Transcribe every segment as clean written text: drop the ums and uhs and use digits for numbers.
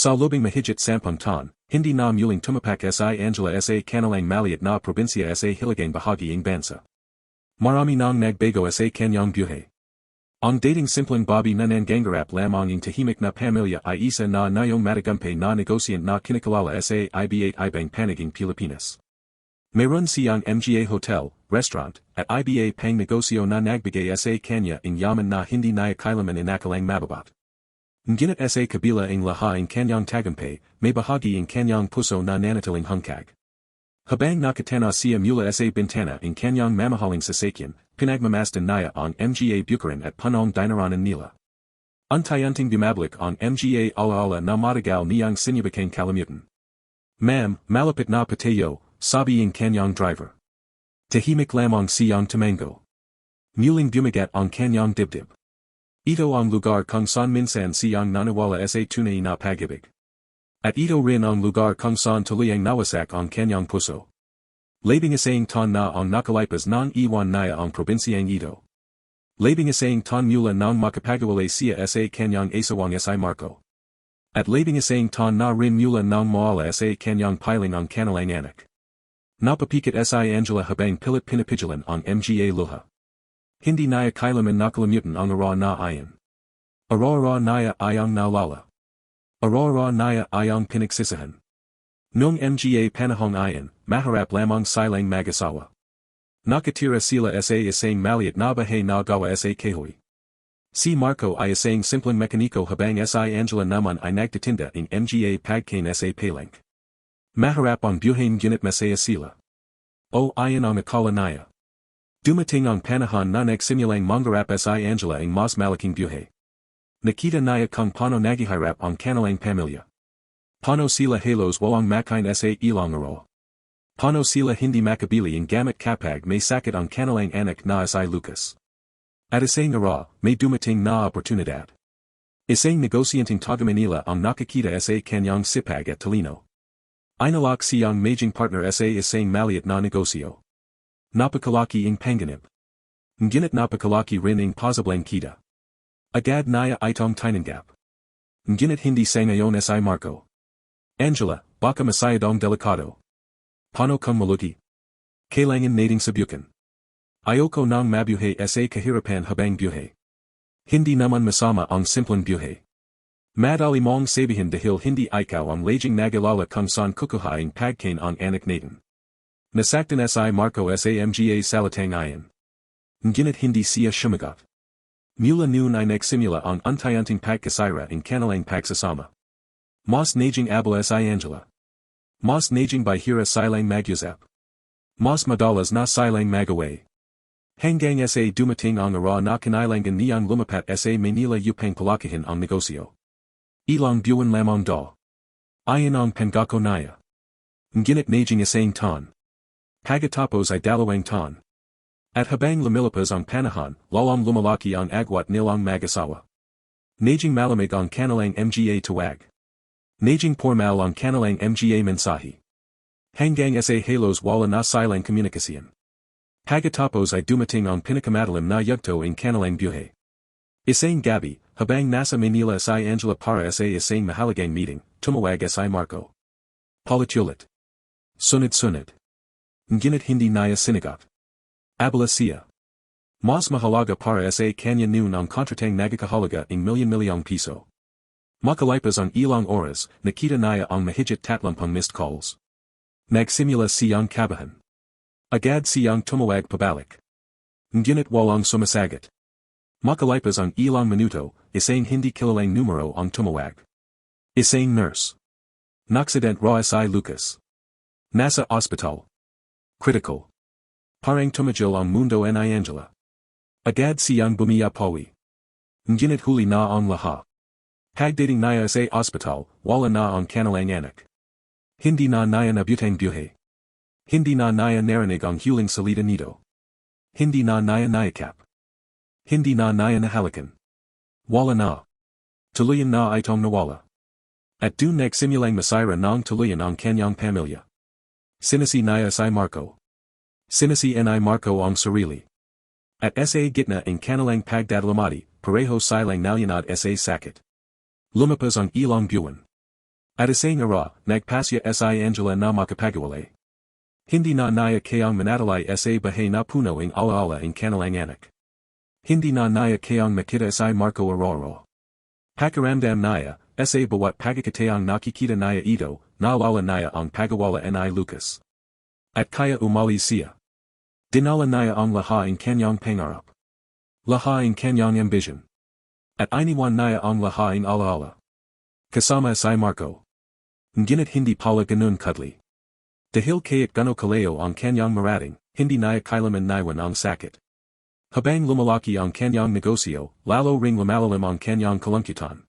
Sa lobing mahigit sampung taon, hindi na muling tumapak si Angela sa kanilang maliit na probinsya sa hilagang bahagi ng bansa. Marami nang nagbago sa kanyang buhay. Ang dating simpleng babae na nangangarap lamang ng tahimik na pamilya ay isa na ngayong matagumpay na negosyant na kinikilala sa iba-ibang paniging Pilipinas. Mayroon siyang mga hotel, restaurant, at iba pang negosyo na nagbigay sa kanya ng yaman na hindi niya kailanman inakalang mababat. Ngunit sa kabila ng lahat ng kanyang tagumpay, may bahagi ng kanyang puso na nanatiling hungkag. Habang nakatana siya mula sa bintana ng kanyang mamahaling sasakyan, pinagmamasdan niya ang mga bukirin at punong dinaranan nila. Unti-unting bumabalik ang mga alaala na matagal niyang sinubukang kalimutan. Ma'am, malapit na patayo, sabi ng kanyang driver. Tahimik lamang siyang tumango. Muling bumagat ang kanyang dibdib. Ito ang lugar kung saan minsan siyang naniwala sa tunay na pag-ibig. At ito rin ang lugar kung saan tuluyang nawasak ang kanyang puso. Labing-isang taon na ang nakalipas nang iwan niya ang probinsyang ito. Labing-isang taon mula nang makapagawalay siya sa kanyang asawang si Marco. At labing-isang taon na rin mula nang mawala sa kanyang piling ang kanilang anak. Napapikat si Angela habang pilit pinapigilan ang mga luha. Hindi niya kailanman nakalimutan ang ara na ayan. Ara niya ayang naalala. Ara niya ayang pinagsisihan. Nung mga panahong ayan, maharap lamang silang mag-asawa. Nakatira sila sa isang maliit na bahay na gawa sa kahoy. Si Marco ay isang simpleng mekaniko habang si Angela naman ay nagtitinda ng mga pagkain sa palang. Maharap ang buhay ngunit masaya sila. O ayan ang akala niya. Dumating ang panahon na nagsimulang mangarap si Angela ang mas malaking buhay. Nakita niya kung paano naghihirap ang kanilang pamilya. Paano sila halos walang makain sa ilang araw. Paano sila hindi makabili ang gamit kapag may sakit ang kanilang anak na si Lucas. At isang araw, may dumating na oportunidad. Isang negosyanteng taga Manila ang nakakita sa kanyang sipag at talino. Inalak siyang maging partner sa isang maliit na negosyo. Napakalaki ang panganib. Ngunit napakalaki rin ang posibleng kita. Agad niya itong tinanggap. Ngunit hindi sa ngayon si Marco. Angela, baka masyadong delikado. Paano kung maluti? Kailangan nating subukan. Ayoko nang mabuhay sa kahirapan habang buhay. Hindi naman masama ang simpleng buhay. Madali mong sabihin dahil hindi ikaw ang laging nagalala kung saan kukuha ang pagkain ang anak natin. Nasaktan si Marco sa mga salitang ayan. Ngunit hindi siya sumagot. Mula noon ay nagsimula ang unti-unting pagkasira ang kanilang pagsasama. Mas naging abala si Angela. Mas naging bihira silang mag-usap. Mas madalas na silang mag-away. Hanggang sa dumating ang araw na kinailangan niyang lumapat sa Manila upang palakihin ang negosyo. Ilang buwan lamang daw. Ayan ang pangako niya. Ngunit naging isang taon. Pagkatapos ay dalawang taon. At habang lumilipas ang panahon, lalong lumalaki ang agwat nilang mag-asawa. Naging malamig ang kanilang mga tawag. Naging formal ang kanilang mga mensahe. Hanggang sa halos wala na silang komunikasyon. Pagkatapos ay dumating ang pinakamadalim na yugto ang kanilang buhay. Isang gabi, habang nasa Manila si Angela para sa isang mahalagang meeting, tumawag si Marco. Paulit-ulit. Sunod-sunod. Ngunit hindi niya sinagot. Abala siya. Mas mahalaga para sa kanya noon ang kontratang nagkakahalaga ng milyon-milyong piso. Makalipas ang ilang oras, nakita niya ang mahigit 30 missed calls. Nagsimula siyang kabahan. Agad siyang tumawag pabalik. Ngunit walang sumasagot. Makalipas ang ilang minuto, isang hindi kilalang numero ang tumawag. Isang nurse. Naksident raw si Lucas. Nasa ospital. Critical. Parang tumigil ang mundo ni Angela. Agad siyang bumiyapawi. Ngunit huli na ang lahat. Pagdating niya sa ospital, wala na ang kanilang anak. Hindi na niya nabutang buhay. Hindi na niya narinig ang huling salita nito. Hindi na niya nayakap. Hindi na niya nahalikan. Wala na. Tuluyan na itong nawala. At dun nagsimulang masira ng tuluyan ang kanyang pamilya. Sinisi niya si Marco. Sinisi ni Marco ang sarili. At sa gitna ang kanilang pagdadalamati, pareho silang nalyanad sa sakit. Lumapas ang ilang buwan. At isang ara, nagpasya si Angela na makapagawala. Hindi na naya kayang manatalay sa bahay na puno ang alaala ang kanilang anak. Hindi na naya kayang makita si Marco Aurora. Pakiramdam naya, sa bawat pagkakataong nakikita naya ito, naalala naya ang pagawala ni Lucas. At kaya umali siya. Dinala naya ang laha ang kanyang pangarap. Laha ang kanyang ambition. At iniwan naya ang laha ang alaala. Kasama si Marco. Ngunit hindi pala ganun kadli. Dahil kaya't gano kaleo ang kanyang marating, hindi naya kailaman naiwan ang sakit. Habang lumalaki ang kanyang negosyo, lalo ring lumalalim ang kanyang kalungkutan.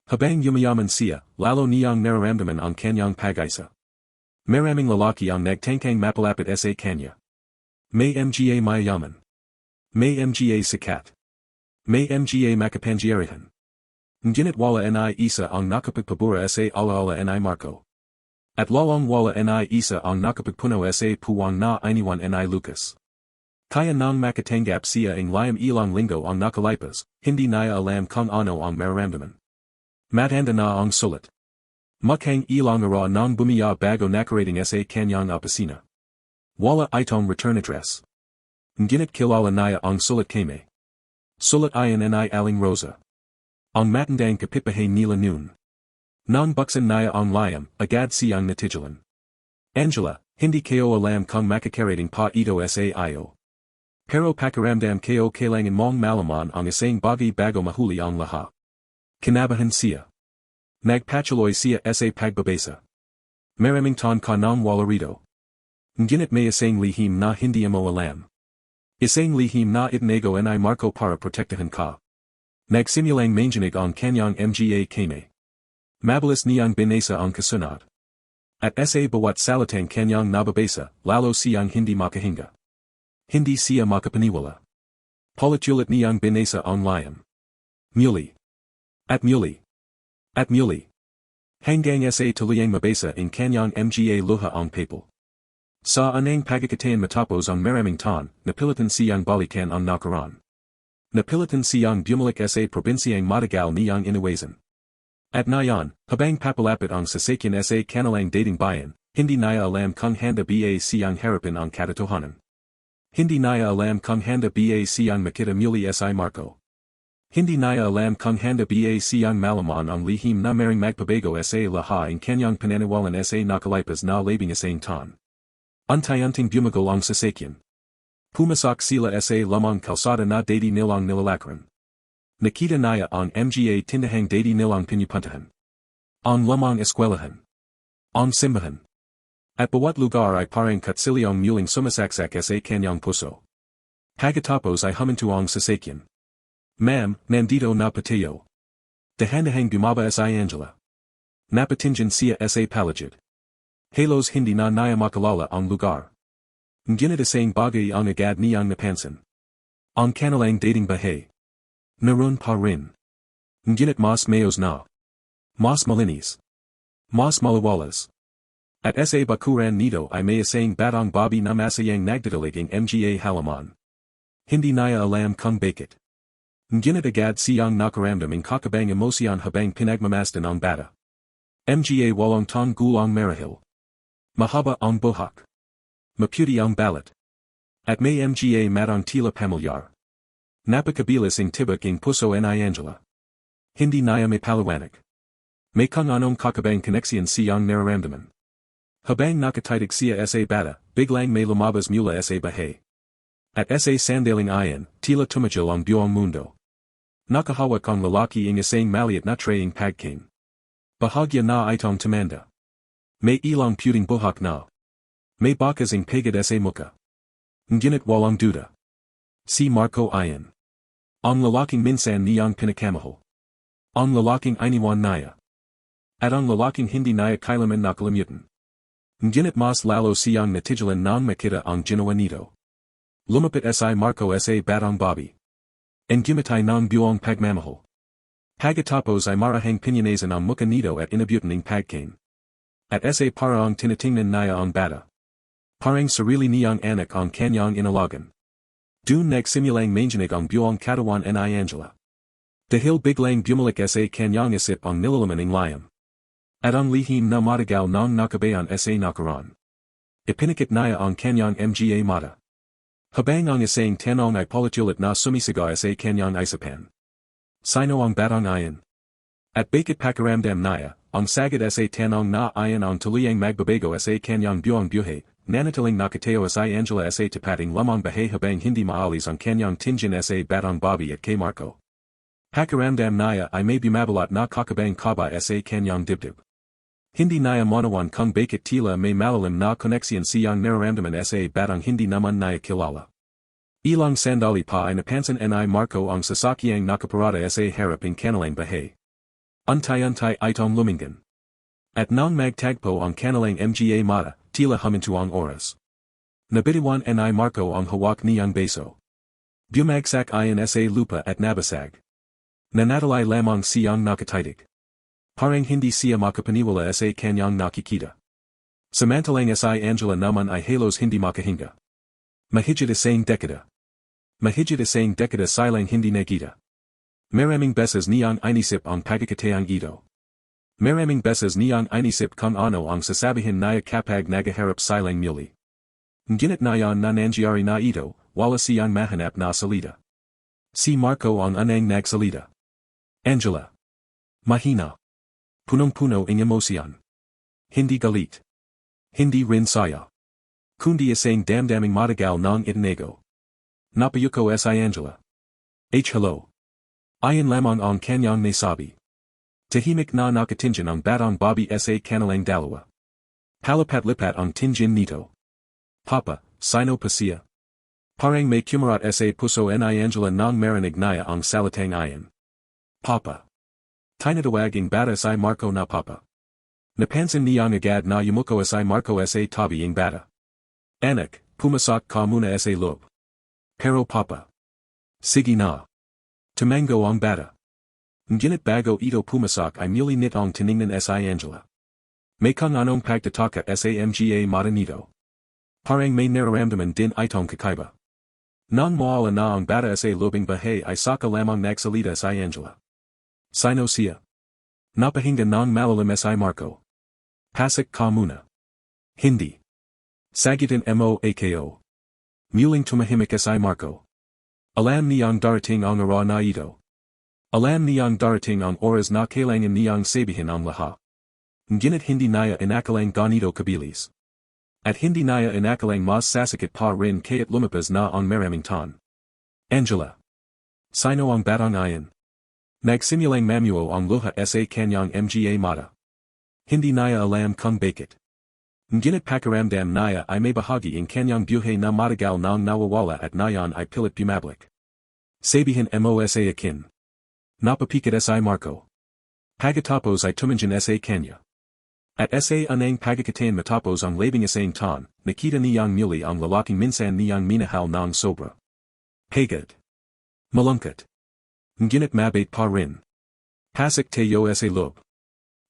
Habang yumayaman siya, lalo niyang nararamdaman ang kanyang pag-isa. Maraming lalaki ang nagtangkang mapalapit sa kanya. May mga mayayaman. May mga sikat. May mga makapangyarihan. Ngunit wala ni isa ang nakapagpabura sa alaala ni Marco. At lalong wala ni isa ang nakapagpuno sa puwang na iniwan ni Lucas. Kaya nang makatanggap siya ang lihim ilang linggo ang nakalipas, hindi niya alam kung ano ang mararamdaman. Matanda na ang sulit. Mukhang ilang ara nang bumiya bago nakarating sa kanyang opisina. Wala itong return address. Ngunit kilala niya ang sulit kame. Sulit iyan ni Aling Rosa. Ang matandang kapitbahay nila noon. Nang buksan niya ang lihim, agad siyang natigilan. Angela, hindi kayo alam kung makakarating pa ito sa iyo. Pero pakiramdam kayo kailangan mong malaman ang isang bagay bago mahuli ang lahat. Kinabahan siya. Nagpatuloy siya sa pagbabasa. Maraming ton ka ng wala rito. Ngunit may isang lihim na hindi mo alam. Isang lihim na itinago ni Marco para protektahan ka. Nagsimulang manginig ang kanyang mga kame. Mabilis niyang binasa ang kasunod. At sa bawat salitang kanyang nababasa, lalo siyang hindi makahinga. Hindi siya makapaniwala. Paulit-ulit niyang binasa ang lihim. Muli. At muli. At muli. Hanggang sa tuluyang mabasa ang kanyang mga luha ang papel. Sa anang pagkakataon matapos ang maraming taon, napilitan siyang balikan ang nakaraan. Napilitan siyang bumalik sa probinsyang matagal niyang iniwasan. At ngayon, habang papalapit ang sasakyan sa kanilang dating bayan, hindi niya alam kung handa ba siyang harapin ang Katotohanan. Hindi niya alam kung handa ba siyang makita muli si Marco. Hindi niya alam kung handa ba siyang malaman ang lihim na maring magpabago sa laha ang kanyang pananawalan sa nakalipas na labing isang taon. Unti-unting bumagol ang sasakyan. Pumasok sila sa lamang kalsada na dati nilang nilalakaran. Nakita niya ang mga tindahang dati nilang pinupuntahan. Ang lamang eskwelahan. Ang simbahan. At bawat lugar ay parang katsilyong muling sumasaksak sa kanyang puso. Pagkatapos ay huminto ang sasakyan. Ma'am, nandito na patayo. Dahan-dahang bumaba si Angela. Napatingin siya sa paligid. Halos hindi na niya makalala ang lugar. Ngunit isang bagay ang agad niyang napansin. Ang kanilang dating bahay. Naroon pa rin. Ngunit mas mayos na. Mas malinis. Mas malawalas. At sa bakuran nito ay may isang batang babi na masayang nagdadalig ang mga halaman. Hindi niya alam kung bakit. Ngunit agad siyang nakaramdam ang kakabang emosyon habang pinagmamasdan ang bata. Mga walong tong gulang marahil. Mahaba ang buhok. Maputi ang balat. At may mga matang tila pamilyar. Napakabilis ang tibak ang puso ni Angela. Hindi niya may paliwanag. May kung anong kakabang koneksyon siyang nararamdaman. Habang nakatitig siya sa bata, biglang may lumabas mula sa bahay. At sa sandaling iyan, tila tumigil ang buong mundo. Nakahawak ang lalaki ang isang maliit na traying pagkain. Bahagya na itong tumanda. May ilang puting buhok na. May bakas ang pagad sa muka. Ngunit walang duda. Si Marco iyan. Ang lalaking minsan niyang pinakamahal. Ang lalaking iniwan niya. At ang lalaking hindi niya kailanman nakalimutan. Ngunit mas lalo siyang natigilan nang makita ang ginawa nito. Lumapit si Marco sa batang babi. And gumatay ng buong pagmamahal. Pagkatapos ay marahang pinyanazan ang muka nito at inabutan ng pagkain. At sa parang tinitingnan niya ang bata. Parang sarili niyang anak ang kanyang inalagan. Dun nagsimulang manginig ang buong katawan ni Angela. Dahil biglang bumalik sa kanyang isip ang nilalaman ng lihim. At ang lihim na matagal ng nakabayan sa nakaraan. Ipinikit naya ang kanyang mga mata. Habang ang isang tanong ay politulit na sumisigaw sa kanyang isipan. Sino ang batang iyan? At bakit pakiramdam naya, ang sagot sa tanong na iyan ang tuluyang magbabago sa kanyang buong buhay, nanatiling nakatayo si Angela sa tapating lamang bahay habang hindi maalis ang kanyang tingin sa batang Bobby at kay Marco. Pakiramdam naya ay may bumabalot na kakabang kaba sa kanyang dibdib. Hindi naya manawan kung bakit tila may malalim na koneksyon siyang nararamdaman sa batang hindi naman naya kilala. Ilang sandali pa ay napansin ni Marco ang sasakyang nakaparada sa harap ng kanilang bahay. Unti-unti itong lumingan. At nang magtagpo ang kanilang mga mata, tila huminto ang oras. Nabitiwan ni Marco ang hawak niyang beso. Bumagsak ayon sa lupa at nabasag. Nanatili lamang siyang nakatitig. Parang hindi siya makapaniwala sa kanyang nakikita. Samantalang si Angela naman ay halos hindi makahinga. Mahigit isang dekada. Mahigit isang dekada silang hindi nakita. Maraming beses niyang inisip ang pagkakataang ito. Maraming beses niyang inisip kung ano ang sasabihin niya kapag nagaharap silang muli. Ngunit ngayon na nangyari na ito, wala siyang mahanap na salita. Si Marco ang unang nagsalita. Angela. Mahina. Punong-puno ang emosyon. Hindi galit. Hindi rin saya. Kundi isang damdaming matagal ng itinago. Napayuko si Angela. Hello. Ayon lamang ang kanyang nasabi. Tahimik na nakatingin ang batang Bobby sa kanilang dalawa. Palipat-lipat ang tingin nito. Papa, sino pa siya? Parang may kumarat sa puso ni Angela nang marinig niya ang salitang iyon. Papa. Tinatawag ang bata si Marco na Papa. Napansin niyang agad na yumuko si Marco sa tabi ang bata. Anak, pumasok ka muna sa loob. Pero Papa. Sige na. Tumango ang bata. Ngunit bago ito pumasok ay muli nitong tiningnan si Angela. May kung anong pagtataka sa mga mata nito. Parang may nararamdaman din itong kakaiba. Nang mawala na ang bata sa lobing bahay ay saka lamang nagsalita si Angela. Sino siya? Napahinga ng malalim si Marco. Pasok ka muna. Hindi. Sagitan mo ako. Muling tumahimik si Marco. Alam niyang darating ang araw na ito. Alam niyang darating ang oras na kailangan niyang sabihin ang lahat. Ngunit hindi niya inakalang ganito kabilis. At hindi niya inakalang mas sasakit pa rin kaya't lumabas na ang maraming tan. Angela. Sino ang batang iyon? Nagsimulang mamuo ang luha sa kanyang mga mata. Hindi niya alam kung bakit. Ngunit pakiramdam niya ay may bahagi ang kanyang buhay na matagal nang nawawala at ngayon ay pilit bumabalik. Sabihin mo sa akin. Napapikit si Marco. Pagkatapos ay tumingin sa kanya. At sa anang pagkakatain matapos ang labing isang tan, nakita niyang muli ang lalaking minsan niyang minahal ng sobra. Pagod. Malungkot. Ngunit mabait pa rin. Pasok tayo sa loob.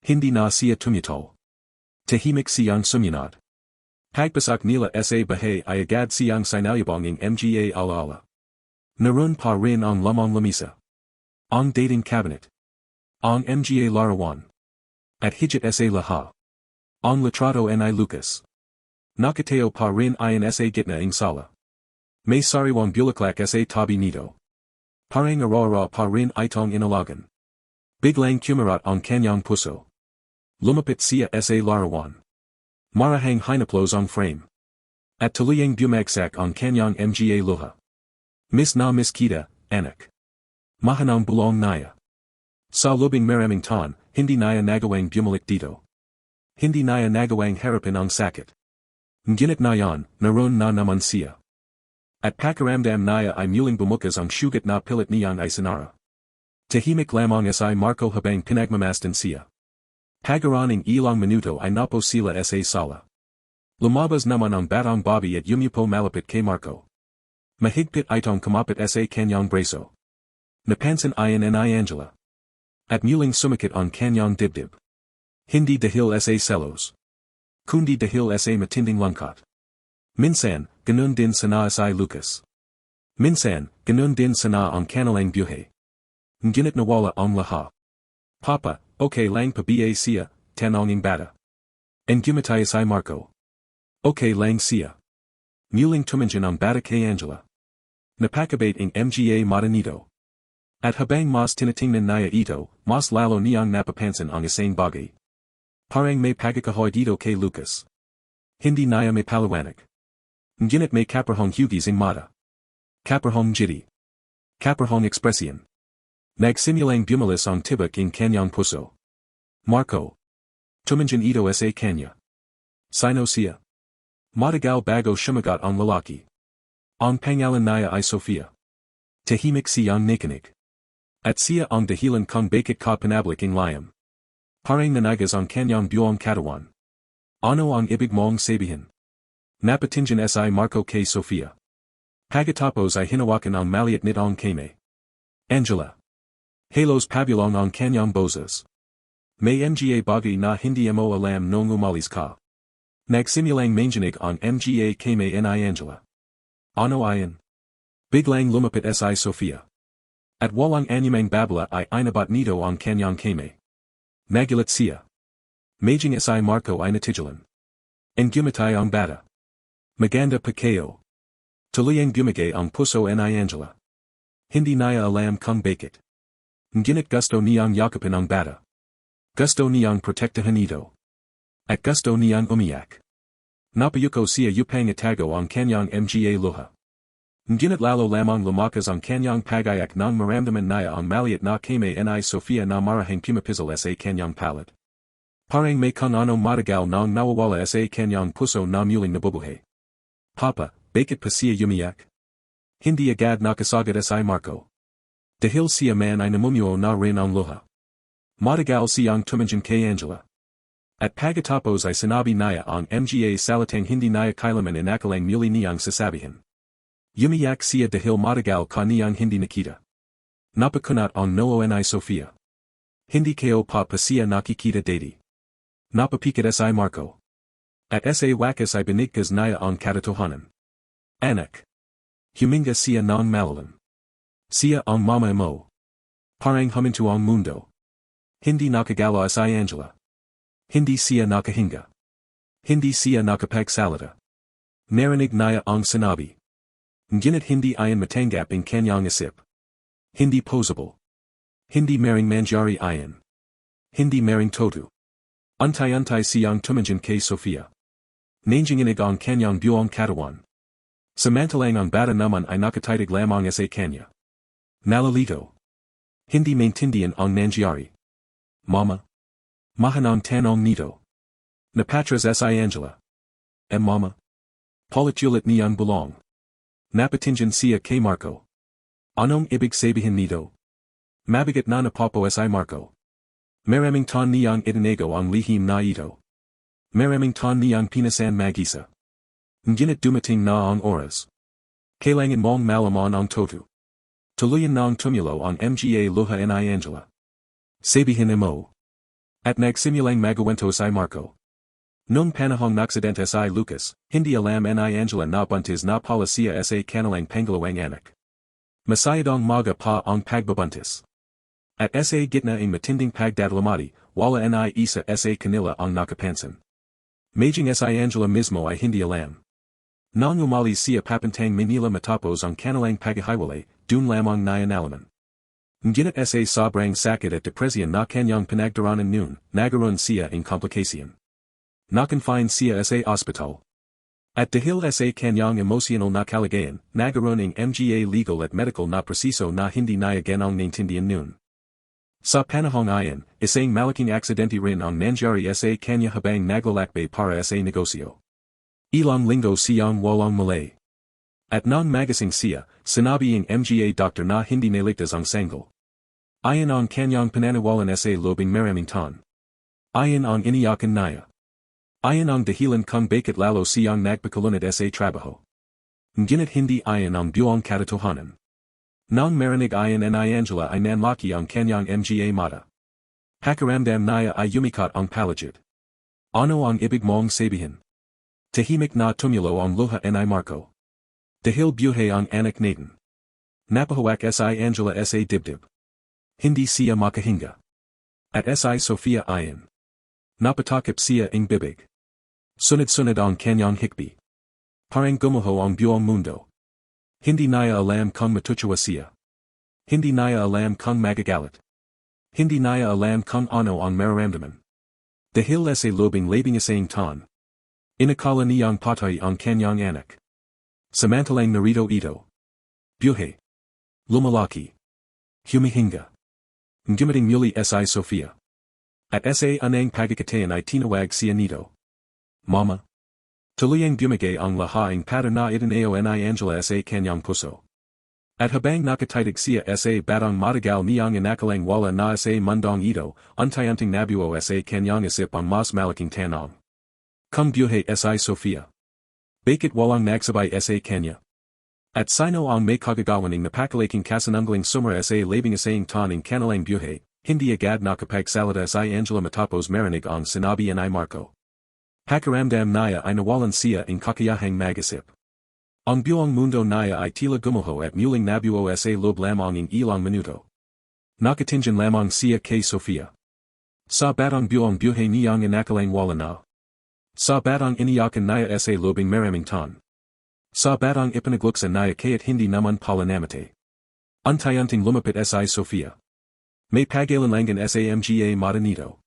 Hindi na siya tumutol. Tahimik siyang sumunod. Pagpasok nila sa bahay ay agad siyang sinalubong ang mga alaala. Naroon pa rin ang lamang lamisa. Ang dating cabinet. Ang mga larawan. At higit sa lahat. Ang litrato ni Lucas. Nakatayo pa rin ayon sa gitna ng sala. May sariwang bulaklak sa tabi nito. Parang araw-araw pa rin itong inalagan. Biglang kumarat ang kanyang puso. Lumapit siya sa larawan. Marahang hinaplos ang frame. At tuluyang bumagsak ang kanyang mga luha. Miss na miss kita, anak. Mahanang bulong naya. Sa lubing maraming tan, hindi naya nagawang bumalik dito. Hindi naya nagawang harapin ang sakit. Ngunit ngayon, naroon na naman siya. At pakiramdam naya ay muling bumukas ang sugat na pilit niyang isinara. Tahimik lamang si Marco habang pinagmamasdan siya. Pagaraning ilang minuto ay napo sila sa sala. Lumabas naman ang batang Bobby at yumupo malapit kay Marco. Mahigpit itong kumapit sa kanyang braso. Napansin ayon ni Angela. At muling sumakit ang kanyang dibdib. Hindi dahil sa selos. Kundi dahil sa matinding lungkot. Minsan, ganun din sana si Lucas. Minsan, ganun din sana ang kanilang buhay. Ngunit nawala ang lahat. Papa, okay lang pa ba siya, tanong ing bata. En gumatay si Marco. Okay lang siya. Muling tumanjan ang bata kay Angela. Napakabait ing mga mata nito. At habang mas tinatingnan niya ito, mas lalo niyang napapansin ang isang bagay. Parang may pagkakahoy dito kay Lucas. Hindi niya may paliwanag. Ngunit may kaparhong hugis ing mata. Kaparhong jiti. Kaparhong ekspresyon. Nagsimulang bumalis ang tibak ing kanyang puso. Marco. Tumanjan ito sa kanya. Sino siya? Matagal bago sumagot ang lalaki. Ang pangalan niya ay Sofia. Tahimik siyang nakinig. At siya ang dahilan kung bakit ka pinabalik ing lihim. Parang nanagas ang kanyang buong katawan. Ano ang ibig mong sabihin? Napatinjan si Marco kay Sofia. Pagkatapos ay hinawakan ang maliit nitong kamay. Angela. Halos pabulong ang kanyang boses. May mga bagay na hindi mo alam nung umalis ka. Nagsimulang manginig ang mga kamay ni Angela. Ano ayan? Biglang lumapit si Sofia. At walang anumang babala ay inabat nito ang kanyang kamay. Nagulat siya. Maging si Marco ay natigilan. En gumatay ang bata. Maganda pa kayo. Tuluyang gumagay ang puso ni Angela. Hindi niya alam kung bakit. Ngunit gusto niyang yakapin ang bata. Gusto niyang protektahan ito. At gusto niyang umiyak. Napayuko siya upang itago ang kanyang mga luha. Ngunit lalo lamang lumakas ang kanyang pagayak nang maramdaman niya ang maliit na kamay ni Sofia na marahang pumapizal sa kanyang palad. Parang may kung ano matagal nang nawawala sa kanyang puso na muling nabubuhay. Papa, bakit pa siya umiyak? Hindi agad nakasagad si Marco. Dahil siya man ay namumuo na rin ang luha. Matagal siyang tumanjan kay Angela. At pagkatapos ay sinabi niya ang mga salitang hindi niya kailanman inakalang muli niyang sasabihin. Umiyak siya dahil matagal ka niyang hindi nakita. Napakunat ang noo ni Sofia. Hindi kayo pa siya nakikita dati. Napapikat si Marco. At sa wakas ay binigkas niya ang Katotohanan. Anak. Huminga siya ng malalim. Siya ang mama mo. Parang huminto ang mundo. Hindi nakagalaw si Angela. Hindi siya nakahinga. Hindi siya nakapagsalita. Narinig niya ang sinabi. Ngunit hindi ayon matanggap ang kanyang isip. Hindi posable. Hindi maring manjari ayon. Hindi maring toto. Unti-unting siyang tumanjan kay Sofia. Nanginginig ang kanyang buong katawan. Samantalang ang bata naman ay nakatitig lamang sa kanya. Nalalito. Hindi maintindihan ang nangyari. Mama. Mahanang tanong nito. Napatras si Angela. Mama. Palit-ulit niyang bulong. Napatinjan siya kay Marco. Anong ibig sabihin nito? Mabigat na napapo si Marco. Maraming ton niyang itinago ang lihim na ito. Maraming ton niyang pinasan mag-isa. Ngunit dumating na ang oras. Kailangan mong malaman ang toto. Tuluyan nang tumulo ang mga luha ni Angela. Sabihin mo. At nagsimulang magawento si Marco. Nung panahong naksidente si Lucas, hindi alam ni Angela na buntis na pala siya sa kanilang pangalawang anak. Masayadong maga pa ang pagbabuntis. At sa gitna ng matinding pagdadalamati, wala ni isa sa kanila ang nakapansin. Maging si Angela mismo ay hindi alam. Nang umalis siya papantang Manila matapos ang kanilang paghihiwalay, dun lamang niya nalaman. Ngunit sa sobrang sakit at depresyon na kanyang pinagdaraanan noon, nagkaroon siya ng komplikasyon. Nakonfine siya sa ospital. At dahil sa kanyang emosyonal na kalagayan, nagkaroon ng mga legal at medical na proseso na hindi niya ganang naintindihan noon. Sa panahong ayon, isang malaking aksidente rin ang nangyari sa kanya habang naglalakbay para sa negosyo. Ilang linggo siyang walang malay. At nang magising siya, sinabi ang mga doktor na hindi naligtas ang sanggol. Ayon ang kanyang pananawalan sa lobing maraming ton. Ayon ang iniyakan niya. Ayon ang dahilan kung bakit lalo siyang nagpakalunod sa trabaho. Ngunit hindi ayon ang buong katotohanan. Nang marinig ayon ni Angela ay nanlaki ang kanyang mga mata. Pakiramdam niya ay yumikat ang palagid. Ano ang ibig mong sabihin? Tahimik na tumulo ang luha ni Marco. Dahil buhay ang anak natin. Napahawak si Angela sa dibdib. Hindi siya makahinga. At si Sofia ayon. Napatakip siya ing bibig. Sunod-sunod ang kanyang hikbi. Parang gumuho ang buong mundo. Hindi niya alam kung matutuwa siya. Hindi niya alam kung magagalit. Hindi niya alam kung ano ang mararamdaman. Dahil sa lobing labing isang taon. Inakala niyang patay ang kanyang anak. Samantalang narito ito. Buhay. Lumalaki. Humihinga. Dumating muli si Sofia. At sa anang pagkakataon ay tinawag siya nito. Mama. Tuluyang bumigay ang lahaing para na itinao ni Angela sa kanyang puso. At habang nakatitig siya sa batang matagal niyang inakalang wala na sa mundong ito, unti-unting nabuo sa kanyang isip ang mas malaking tanong. Kung buhay si Sofia. Bakit walang nagsabay sa kanya? At sino ang may kagagawaning napakalaking kasanunggaling sumra sa labing isang taning kanilang buhay, hindi agad nakapagsalita si Angela matapos marinig ang sinabi ni Marco. Pakiramdam niya ay nawalan siya ng kakayahang mag-isip. Ang buong mundo niya ay tila gumuho at muling nabuo sa loob lamang ng ilang minuto. Nakatingin lamang siya kay Sofia. Sa batang buong buhay niyang inakalang wala na. Sa batang iniyakan niya sa lobing maraming tan. Sa batang ipinagluksa niya kaya't hindi naman pala namatay. Unti-unting lumapit si Sofia. May pagalanlangan sa mga mata nito.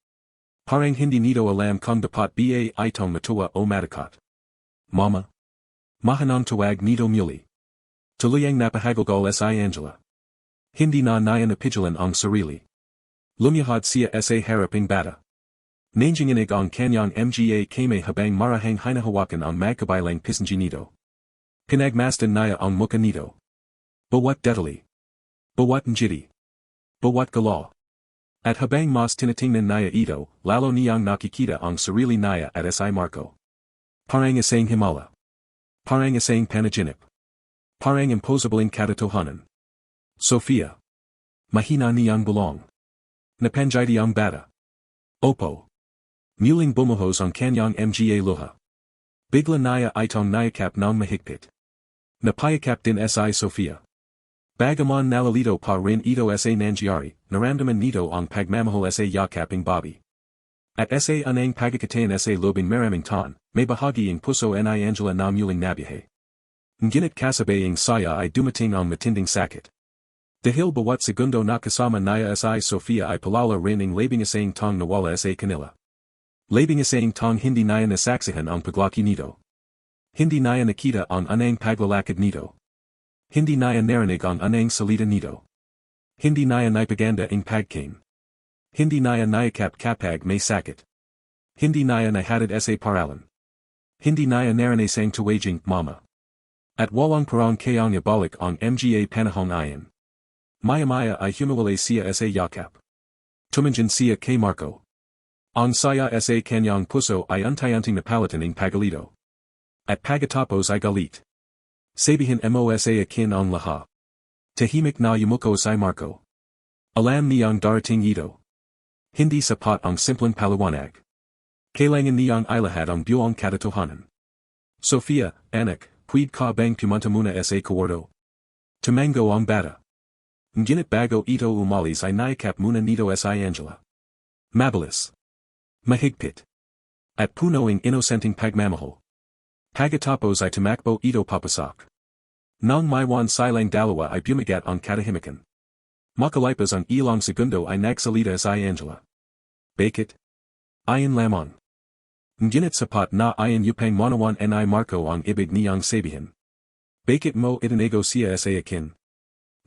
Parang hindi nito alam kung dapat ba itong matuwa o matakot. Mama. Mahanang tawag nito muli. Tuluyang napahagulgol si Angela. Hindi na niya napigilan ang sarili. Lumiyahad siya sa haraping bata. Nanginginig ang kanyang mga kamay habang marahang hinahawakan ang magkabilang pisngi nito. Pinagmasdan niya ang mukha nito. Bawat detalye. Bawat njiti. Bawat galaw. At habang mas tinitingnan niya ito, lalo niyang nakikita ang sarili niya at si Marco. Parang isang himala. Parang isang panaginip. Parang impossibleng katotohanan. Sofia. Mahina niyang bulong. Napanjiti ang bata. Opo. Muling bumuhos ang kanyang mga luha. Bigla niya itong nayakap ng mahigpit. Napayakap din si Sofia. Bagaman nalalito pa rin ito sa nangyari, naramdaman nito ang pagmamahal sa yakaping babi. At sa anang pagkakataon sa lobing maraming tan, may bahagi ang puso ni Angela na muling nabiyahe. Ngunit kasabayang saya ay dumating ang matinding sakit. Dahil bawat segundo na kasama niya si Sofia ay palala rin ang labing isang tong nawala sa kanila. Labing isang tong hindi niya nasaksihan ang paglaki nito. Hindi niya nakita ang anang paglalakad nito. Hindi niya narinig ang anang salita nito. Hindi niya naipaganda ang pagkain. Hindi niya nayakap kapag may sakit. Hindi niya nahatid sa paralan. Hindi niya narinig ang tuwaging mama. At walang parang kayang ibalik ang mga panahong ayan. Maya-maya ay humiwalay siya sa yakap. Tumingin siya kay Marco. Ang saya sa kanyang puso ay unti-unting napalitan ng pagalito. At pagkatapos ay galit. Sabihin mo sa akin ang lahat. Tahimik na yumuko si Marco. Alam niyang darating ito. Hindi sapat ang simpleng paliwanag. Kailangan niyang ilahad ang buong katotohanan. Sofia, anak, pwede ka bang pumunta muna sa kwarto? Tumango ang bata. Ngunit bago ito umalis ay nayakap muna nito si Angela. Mabilis. Mahigpit. At puno ang inosenteng pagmamahal. Pagkatapos ay tumakbo ito papasok. Nang maywan silang dalawa ay bumigat ang katahimikan. Makalipas ang ilang segundo ay nagsalita si Angela. Bakit? Ayon lamang. Ngunit sapat na ayon upang manawan ni Marco ang ibig niyang sabihin. Bakit mo itinago siya sa akin?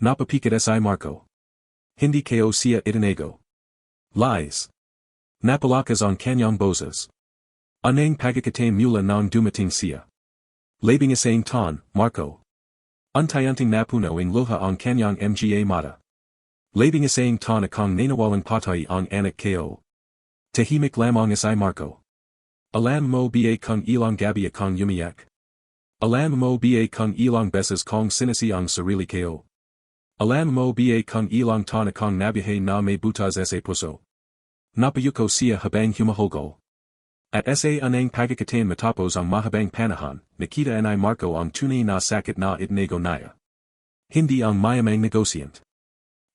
Napapikit si Marco. Hindi kayo siya itinago. Lies. Napalakas ang kanyang boses. Anang pagkakataon mula nang dumating siya. Labing isang tan, Marco. Unti-unting napuno ang luha ang kanyang mga mata. Labing isang tan akong nanawalang patay ang anak ko. Tahimik lamang si Marco. Alam mo ba kung ilang gabi akong umiyak? Alam mo ba kung ilang beses kong sinisi ang sarili ko? Alam mo ba kung ilang tan akong nabiyahe na may butas sa puso? Napayuko siya habang humahulgol. At sa anang pagkakataon matapos ang mahabang panahon, nakita ni Marco ang tunay na sakit na itinago niya. Hindi ang mayamang negosyant.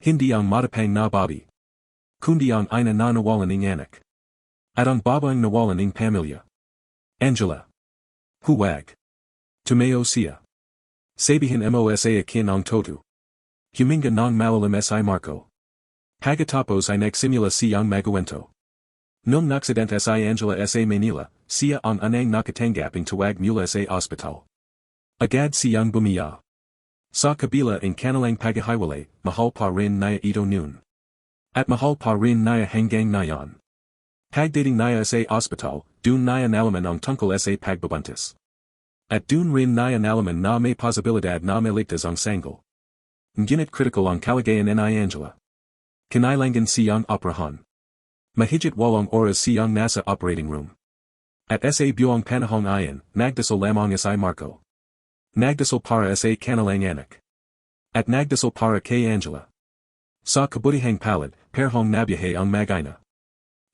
Hindi ang matapang na babi. Kundi ang ina na nawalan ng anak. At ang babaeng nawalan ng pamilya. Angela. Huwag. Tumeo siya. Sabihin mo sa akin ang toto. Huminga ng malalim si Marco. Pagkatapos ay nagsimula siyang magawento. Nung naksident si Angela sa Manila, siya ang unang nakatanggaping tawag mula sa ospital. Agad siyang bumiya. Sa kabila ng kanilang paghihiwalay, mahal pa rin niya ito noon. At mahal pa rin niya hanggang ngayon. Pagdating niya sa ospital, dun niya nalaman ang tungkol sa pagbabuntis. At dun rin niya nalaman na may posibilidad na maligtas ang sanggol. Ngunit critical ang kalagayan ni Angela. Kinailangan siyang operahan. Mahigit 8 oras siyang nasa operating room. At sa buong panahong iyon, nagdasal lamang si Marco. Nagdasal para sa kanilang anak. At nagdasal para kay Angela. Sa kabutihang palad, perhong nabiyahe ang mag-ina.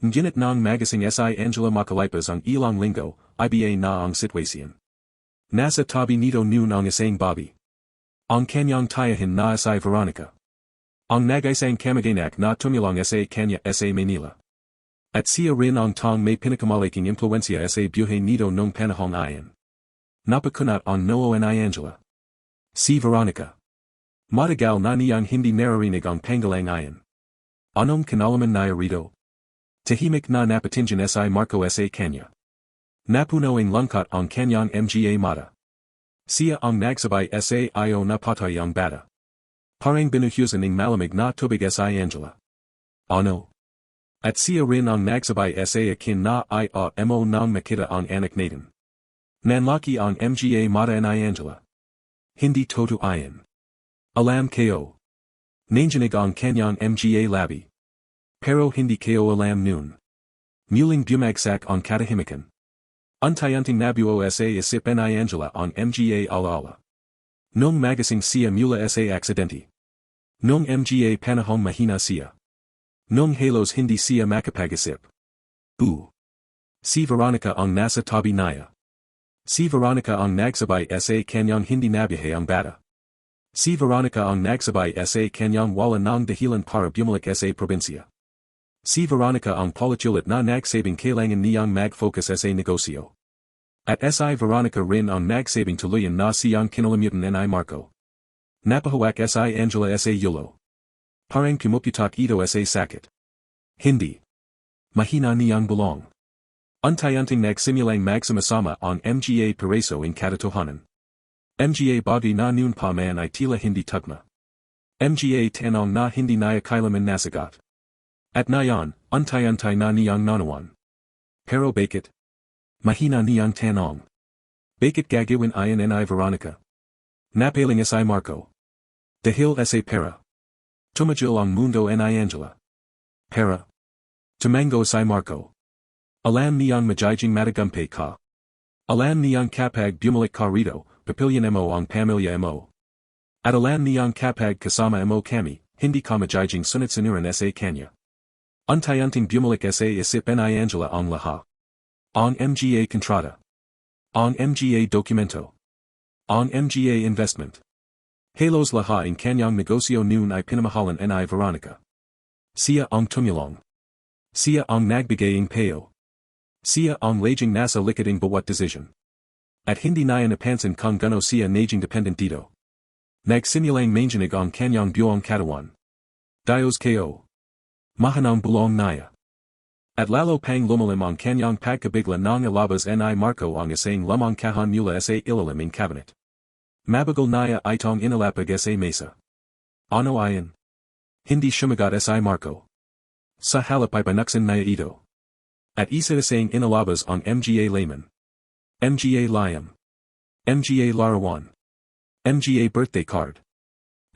Ngunit nang magising si Angela makalipas ang ilang linggo, iba na ang sitwasyon. Nasa tabi nito noon ang isang babae. Ang kanyang tiyahin na si Veronica. Ang nag-isang kamag-anak na tumulong sa kanya sa Manila. At siya rin ang tang may pinakamalaking impluensya sa buhay nito nung panahong iyon. Napakunat ang noo ni Angela. Si Veronica. Matagal na niyang hindi naririnig ang pangalang iyon. Anong kinalaman niya rito? Tahimik na napatingin si Marco sa kanya. Napuno ang lungkot ang kanyang mga mata. Siya ang nagsabay sa iyo na patay ang bata. Parang binuhusan ng malamig na tubig si Angela. Ano? At siya rin ang nagsabay sa akin na mo nang makita ang anak natin. Nanlaki ang mga mata ni Angela. Hindi totoo iyon. Alam kayo. Nandinig ang kanyang mga labi. Pero hindi kayo alam noon. Muling bumagsak ang katahimikan. Unti-unting nabuo sa isip ni Angela ang mga alaala. Nung magising siya mula sa aksidente. Nung mga panahong mahina siya. Nung halos hindi siya makapag-isip. Si Veronica ang nasa tabi niya. Si Veronica ang nagsabay sa kanyang hindi nabiyahe ang bata. Si Veronica ang nagsabay sa kanyang wala ng dahilan para bumalik sa probinsya. Si Veronica ang paulit-ulit na nagsabing kailangan niyang mag-focus sa negosyo. At si Veronica rin ang nagsabing tuluyan na siyang kinalimutan ni Marco. Napahawak si Angela sa yulo. Parang kumuputak ito sa sakit. Hindi. Mahina niyang bulong. Unti-unting nagsimulang magsamasama ang mga pereso in Katotohanan. Mga bagay na noon pa man ay tila hindi tugma. Mga tanong na hindi niya kailanman nasagot. At ngayon, unti-unti na niyang nanawan. Pero bakit? Mahina niyang tanong. Bakit gagawin iyon ni Veronica? Napaling si Marco. Dahil sa pera. Tumagil ang mundo ni Angela. Pera. Tumango si Marco. Alam niyang magiging matagumpay ka. Alam niyang kapag bumalik ka rito, papilyan mo ang pamilya mo. At alam niyang kapag kasama mo kami, hindi ka magiging sunod-sunuran sa kanya. Unti-unting bumalik sa isip ni Angela ang lahat. Ang mga kontrata. Ang mga dokumento. Ang mga investment. Halos lahat ang kanyang negosyo noon ay pinamahalan ni Veronica. Siya ang tumulong. Siya ang nagbigay ng payo. Siya ang laging nasa likod ng bawat decision. At hindi niya napansin kung gano siya naging dependent dito. Nagsimulang manginig ang kanyang buong katawan. Diyos kayo. Mahanang bulong niya. At lalo pang lumalim ang kanyang pagkabigla ng ilabas ni Marco ang isang lamang kahan mula sa ilalim ng cabinet. Mabagal niya itong inilapag sa mesa. Ano ayon? Hindi sumagot si Marco. Sa halap ay panaksin niya ito. At isa isang inilabas ang mga layman. Mga liam. Mga larawan. Mga birthday card.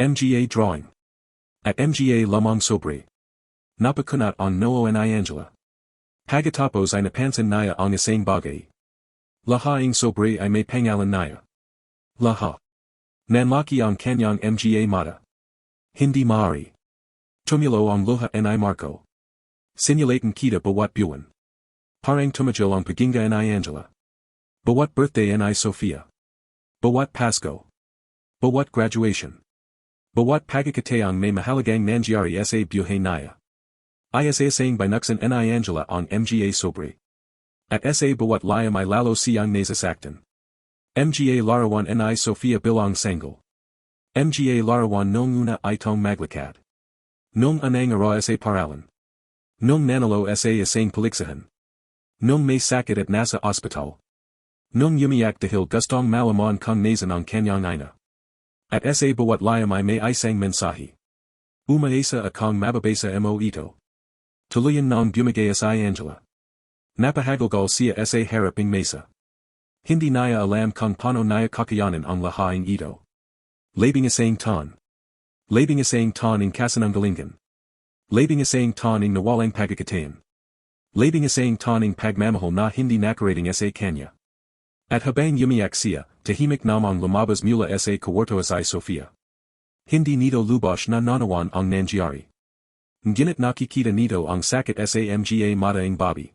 Mga drawing. At mga lamang sobre. Napakunat ang noo ni Angela. Pagkatapos ay napansin niya ang isang bagay. Laha ang sobre ay may pangalan niya. Laha. Nanlaki ang kanyang mga mata. Hindi maaari. Tumulo ang luha ni Marco. Sinulatan kita bawat buwan. Parang tumagil ang paghinga ni Angela. Bawat birthday ni Sofia. Bawat Pasko. Bawat graduation. Bawat pagkakataong may mahalagang nangyari sa buhay niya. Isasahang binuksan ni Angela ang mga sobre. At sa bawat layam ay lalo siyang nasasaktan. Mga larawan ni Sofia bilang sanggol. Mga larawan nung una itong maglakad. Nung anang araw sa paralan. Nung nanalo sa isang paligsahan. Nung may sakit at nasa ospital. Nung umiyak dahil gustong malaman kung nasan ang kanyang ina. At sa bawat layam ay may isang mensahe. Umaasa akong mababasa mo ito. Tuluyan nang bumigay si Angela. Napahagalgal siya sa haraping mesa. Hindi niya alam kung paano niya kakayanin ang lahaing ito. Labing isang taon. Labing isang taon ng kasinungalingan. Labing isang taon ng nawalang pagkakataon. Labing isang taon ng pagmamahal na hindi nakarating sa kanya. At habang umiyak siya, tahimik namang lumabas mula sa kwarto si Sofia. Hindi nito lubos na nanawan ang nangyari. Ngunit nakikita nito ang sakit sa mga mata ng babae.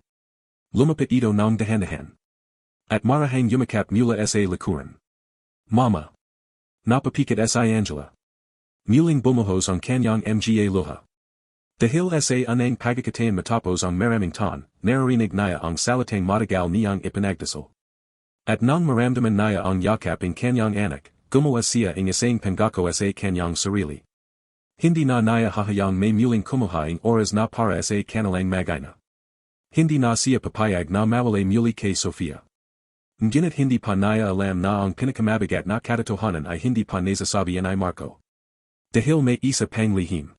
Lumapit ito ng dahan-dahan. At marahang yumakap mula sa likuran. Mama. Napapikat si Angela. Muling bumuhos ang kanyang mga luha. Dahil sa anang pagkakataon matapos ang maraming taon, naririnig niya ang salitang matagal niyang ipinagdasal. At nang maramdaman niya ang yakap ng kanyang anak, gumawa siya ng isang pangako sa kanyang sarili. Hindi na niya hahayang may muling kumuha ng oras na para sa kanilang mag-ina. Hindi na siya papayag na mawala muli kay Sofia. Ngunit hindi pa niya alam na ang pinakamabigat na katotohanan ay hindi pa nasasabi ni Marco. Dahil may isa pang lihim.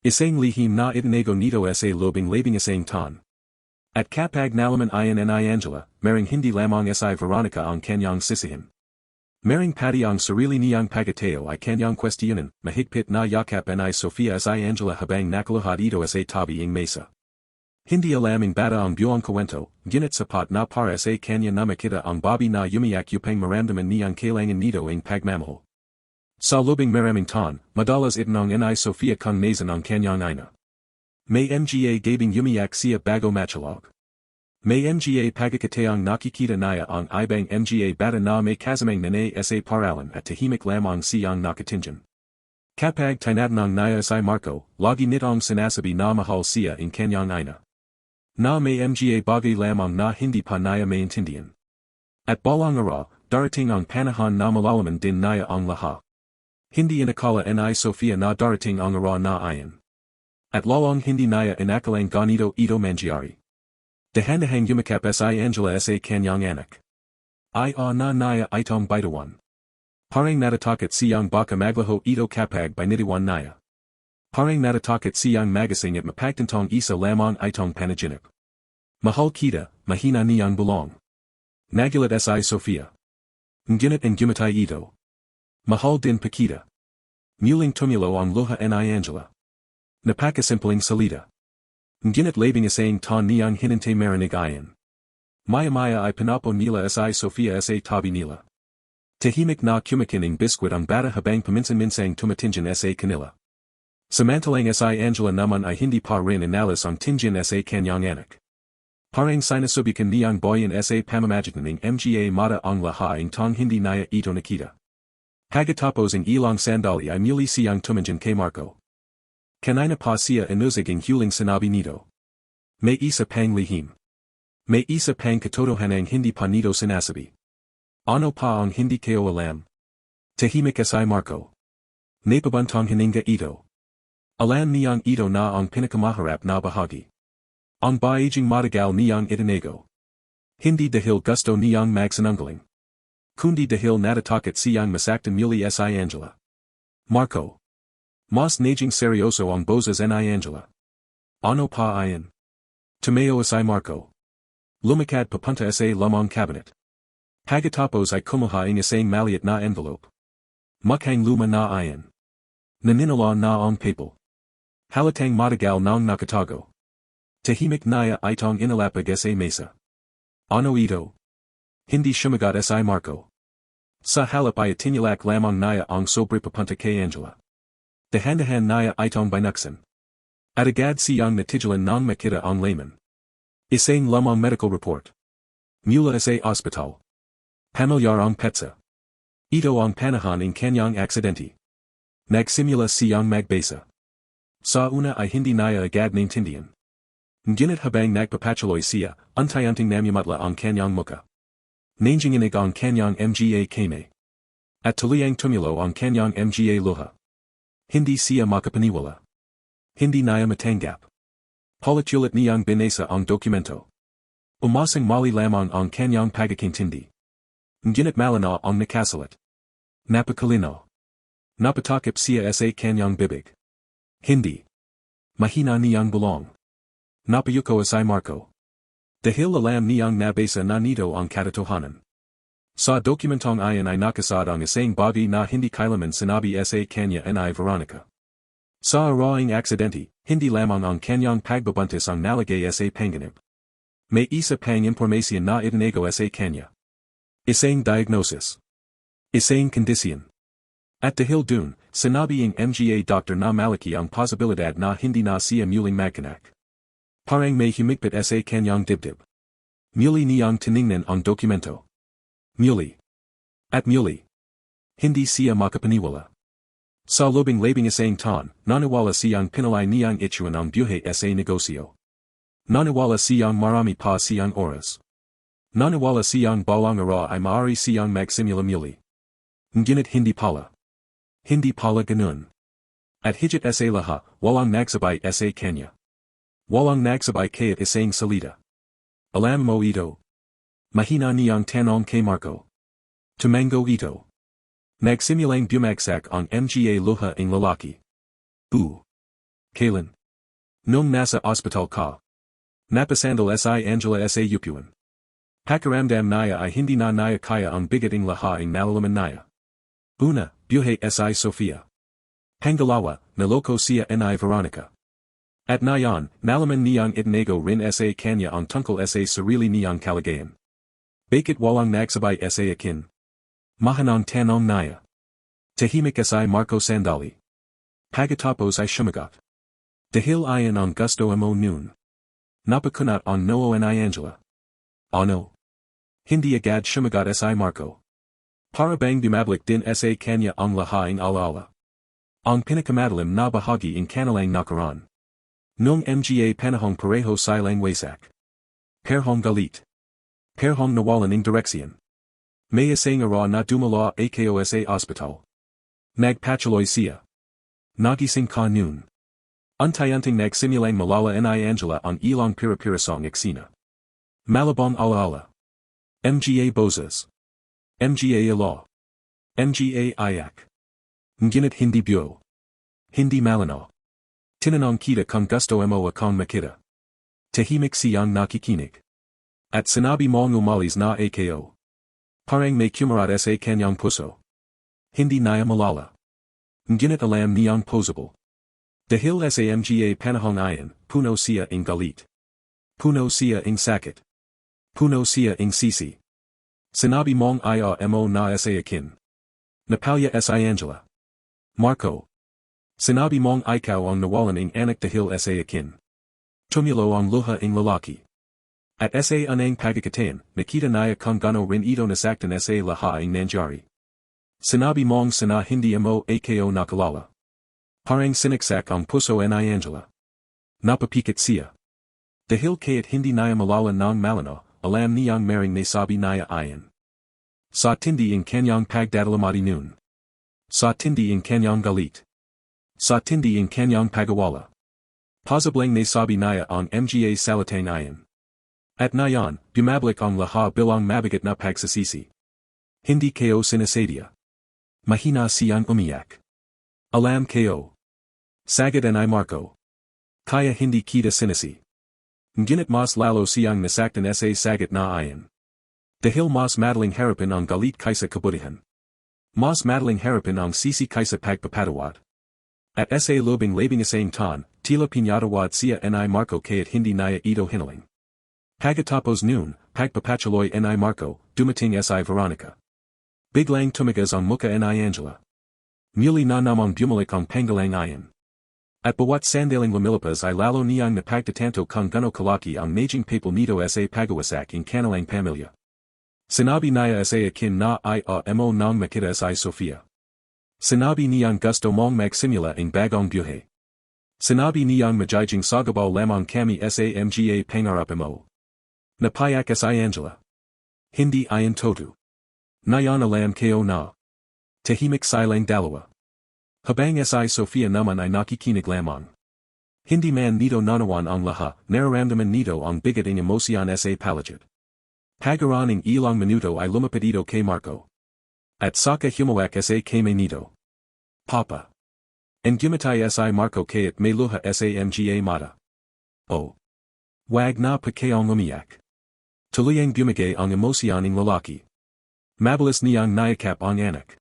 Isang lihim na itinago nito sa lobing labing isang taon. At kapag nalaman iyan ni Angela, maring hindi lamang si Veronica ang kanyang sisihin. Maring pati ang sarili niyang pagateo ay kanyang kwestiyonin, mahigpit na yakap ni Sofia si Angela habang nakaluhad ito sa tabi ng mesa. Hindi alam ng bata ang buong kwento, ngunit sapat na para sa kanya na makita ang babae na umiyak upang maramdaman niyang kailangan nito ang pagmamahal. Sa lobing maraming taon, madalas itanong ni Sofia kung nasan ang kanyang ina. May mga gabing umiyak siya bago matulog. May mga pagkakataong nakikita niya ang ibang mga bata na may kasamang nanay sa paralan at tahimik lamang siyang nakatingin. Kapag tinatanong niya si Marco, lagi nitong sinasabi na mahal siya ang kanyang ina. Na may mga bagay lamang na hindi pa niya maintindihan. At balang araw, darating ang panahon na malalaman din niya ang lahat. Hindi inakala ni Sofia na darating ang araw na iyan. At lalong hindi niya inakalang ganito ito mangyari. Dahan-dahang yumakap si Angela sa kanyang anak. Na niya itong bitawan. Parang natatakot siyang baka maglaho ito kapag binitiwan niya. Parang natatakot siyang magising at mapagtantong isa lamang itong panaginip. Mahal kita, mahina niyang bulong. Nagulat si Sofia. Ngunit ang gumatay ito. Mahal din pakita. Muling tumulo ang luha ni Angela. Napakasimpleng salita. Ngunit labing isang taon niyang hinintay marinig iyan. Maya-maya ay pinapo nila si Sofia sa tabi nila. Tahimik na kumakin ng biskwit ang bata habang paminsan-minsang tumatingin sa kanila. Samantalang si Angela naman ay hindi pa rin inalis ang tingin sa kanyang anak. Parang sinasubukan niyang boyan sa pamamagitan ng mga mata ang lahaing tong hindi niya ito nakita. Pagkatapos ng ilang sandali ay muli siyang tumingin kay Marco. Kanina pa siya inusig ang huling sinabi nito. May isa pang lihim. May isa pang katotohanang hindi pa nito sinasabi. Ano pa ang hindi kayo alam? Tahimik si Marco. Napabantang hininga ito. Alam niyang ito na ang pinakamaharap na bahagi. Ang baiging matagal niyang itinago. Hindi dahil gusto niyang magsinungaling. Kundi dahil natatakot siyang masaktan muli si Angela. Marco. Mas naging seryoso ang boses ni Angela. Ano pa iyan? Tumayo si Marco. Lumikad papunta sa lamang cabinet. Pagkatapos ay kumuha ng isang maliit na envelope. Mukhang luma na iyan. Naninala na ang papel. Halatang matagal nang nakatago. Tahimik niya itong inalapag sa mesa. Ano ito? Hindi sumagot si Marco. Sa halap ay itinilak lamang niya ang sobre papunta kay Angela. Dahan-dahan niya itong binuksan. At agad siyang natigilan ng makita ang laman. Isang lamang medical report. Mula sa ospital. Pamilyar ang petsa. Ito ang panahon ng kanyang aksidente. Nagsimula siyang magbasa. Sa una ay hindi niya agad naintindihan. Ngunit habang nagpapatuloy siya, unti-unting namumutla ang kanyang muka. Nanginginig ang kanyang mga kamay. At tuluyang tumulo ang kanyang mga luha. Hindi siya makapaniwala. Hindi niya matanggap. Paulit-ulit niyang binasa ang dokumento. Umasang mali lamang ang kanyang pagkakaintindi. Ngunit malinaw ang nakasulat. Napakalinaw. Napatakip siya sa kanyang bibig. Hindi. Mahina niyang bulong. Napayuko sa Marco. Dahil alam niyang nabasa na nito ang katotohanan. Sa dokumentong iyon ay nakasad ang isang bagay na hindi kailanman sinabi sa kanya ni Veronica. Sa arawing aksidente, hindi lamang ang kanyang pagbabuntis ang nalagay sa panganib. May isa pang impormasyon na itinago sa kanya. Isang diagnosis. Isang kondisyon. At dahil dun, sinabi ang mga doctor na malaki ang posibilidad na hindi na siya muling magkanak. Parang may humigpit sa kanyang dibdib. Muli niyang tiningnan ang dokumento. Muli. At muli. Hindi siya makapaniwala. Sa lobing-labing isang taon, naniwala siyang pinalay niyang ituan ang buhay sa negosyo. Naniwala siyang marami pa siyang oras. Naniwala siyang bawang araw ay maaari siyang magsimula muli. Ngunit hindi pala. Hindi pala ganun. At higit sa lahat, walang nagsabay sa kanya. Walang nagsabay kahit isang salita. Alam mo ito. Mahina niyang tanong kay Marco. Tumango ito. Nagsimulang bumagsak ang mga luha ng lalaki. Kailan? Nung nasa ospital ka. Napasandal si Angela sa upuan. Pakiramdam niya ay hindi na niya kaya ang bigat ng laha ng nalalaman niya. Una, buhay si Sofia. Pangalawa, naloko siya ni Veronica. At nayon, nalaman niyang itinago rin sa kanya ang tungkol sa sarili niyang kalagayan. Bakit walang nagsabay sa akin? Mahanang tanong niya. Tahimik si Marco sandali. Pagkatapos ay sumagot. Dahil ayon ang gusto mo noon. Napakunat ang noo ni Angela. Ano? Hindi agad sumagot si Marco. Para bang bumabalik din sa kanya ang lahaing alaala. Ang pinakamadalim na bahagi ng kanilang nakaraan. Nung mga panahong pareho silang wasak. Perhong galit. Perhong nawalan ng direksyon. May isang araw na dumalo ako sa ospital. Nagpatuloy siya. Nagising ka noon. Unti-unting nagsimulang malala ni Angela ang ilang pira-pirasong eksena. Malabong alaala. Mga boses. Mga alo. Mga ayak. Ngunit hindi buo. Hindi malinaw. Tinanong kita kung gusto mo akong makita. Tahimik siyang nakikinig. At sinabi mong umalis na ako. Parang may kumarat sa kanyang puso. Hindi niya malala. Ngunit alam niyang possible. Dahil sa mga panahong iyon, puno siya ng galit. Puno siya ng sakit. Puno siya ng sisi. Sinabi mong mo na sa akin. Napalya si Angela. Marco. Sinabi mong ikaw ang nawalan ng anak dahil sa akin. Tumulo ang luha ng lalaki. At sa anang pagkakataon, nakita niya kung gano rin ito nasaktan sa laha ng nangyari. Sinabi mong sana hindi mo ako nakalala. Parang sinaksak ang puso ni Angela. Napapikit siya. Dahil kaya't hindi niya malala ng malino, alam niyang maring nasabi niya ayon. Sa tindi ang kanyang pagdadalamati noon. Sa tindi ang kanyang galit. Sa tindi ang kanyang pagawala. Posibleng nasabi niya ang mga salitang iyon. At nayon, bumabalik ang laha bilang mabigat na pagsasisi. Hindi kayo sinasadya. Mahina siyang umiyak. Alam kayo. Sagad ni Marco. Kaya hindi kita sinisi. Ngunit mas lalo siyang nasaktan sa sagad na iyon. Dahil mas madaling harapin ang galit kaysa kabutihan. Mas madaling harapin ang sisi kaysa pagpapatawad. At sa lobing-labing isang taon, tila pinyatawad siya ni Marco kaya't hindi niya ito hinaling. Pagkatapos noon, pagpapatuloy ni Marco, dumating si Veronica. Biglang tumagas ang muka ni Angela. Muli na namang bumalik ang pangalang iyon. At bawat sandaling lumilipas ay lalo niyang napagtatanto kung gano kalaki ang naging papel nito sa pagawasak ng kanilang pamilya. Sinabi niya sa akin na mo nang makita si Sofia. Sinabi niyang gusto mong magsimula ng bagong buhay. Sinabi niyang majijing sagabaw lamang kami sa mga pangarap mo. Na payak si Angela. Hindi iyan todo. Nayon alam kayo na. Tahimik silang dalawa. Habang si Sofia naman ay nakikinig lamang. Hindi man nito nanawan ang laha, nararamdaman nito ang bigat ng emosyon sa palagid. Pagaraning ilang minuto ay lumapit ito kay Marco. At saka humawak sa kamay nito. Papa. And gumatay si Marco kayat may luha sa mga mata. Oh. Wag na pa kayong umiyak. Tuluyang bumigay ang emosyon ng lalaki. Mabilis niyang nayakap ang anak.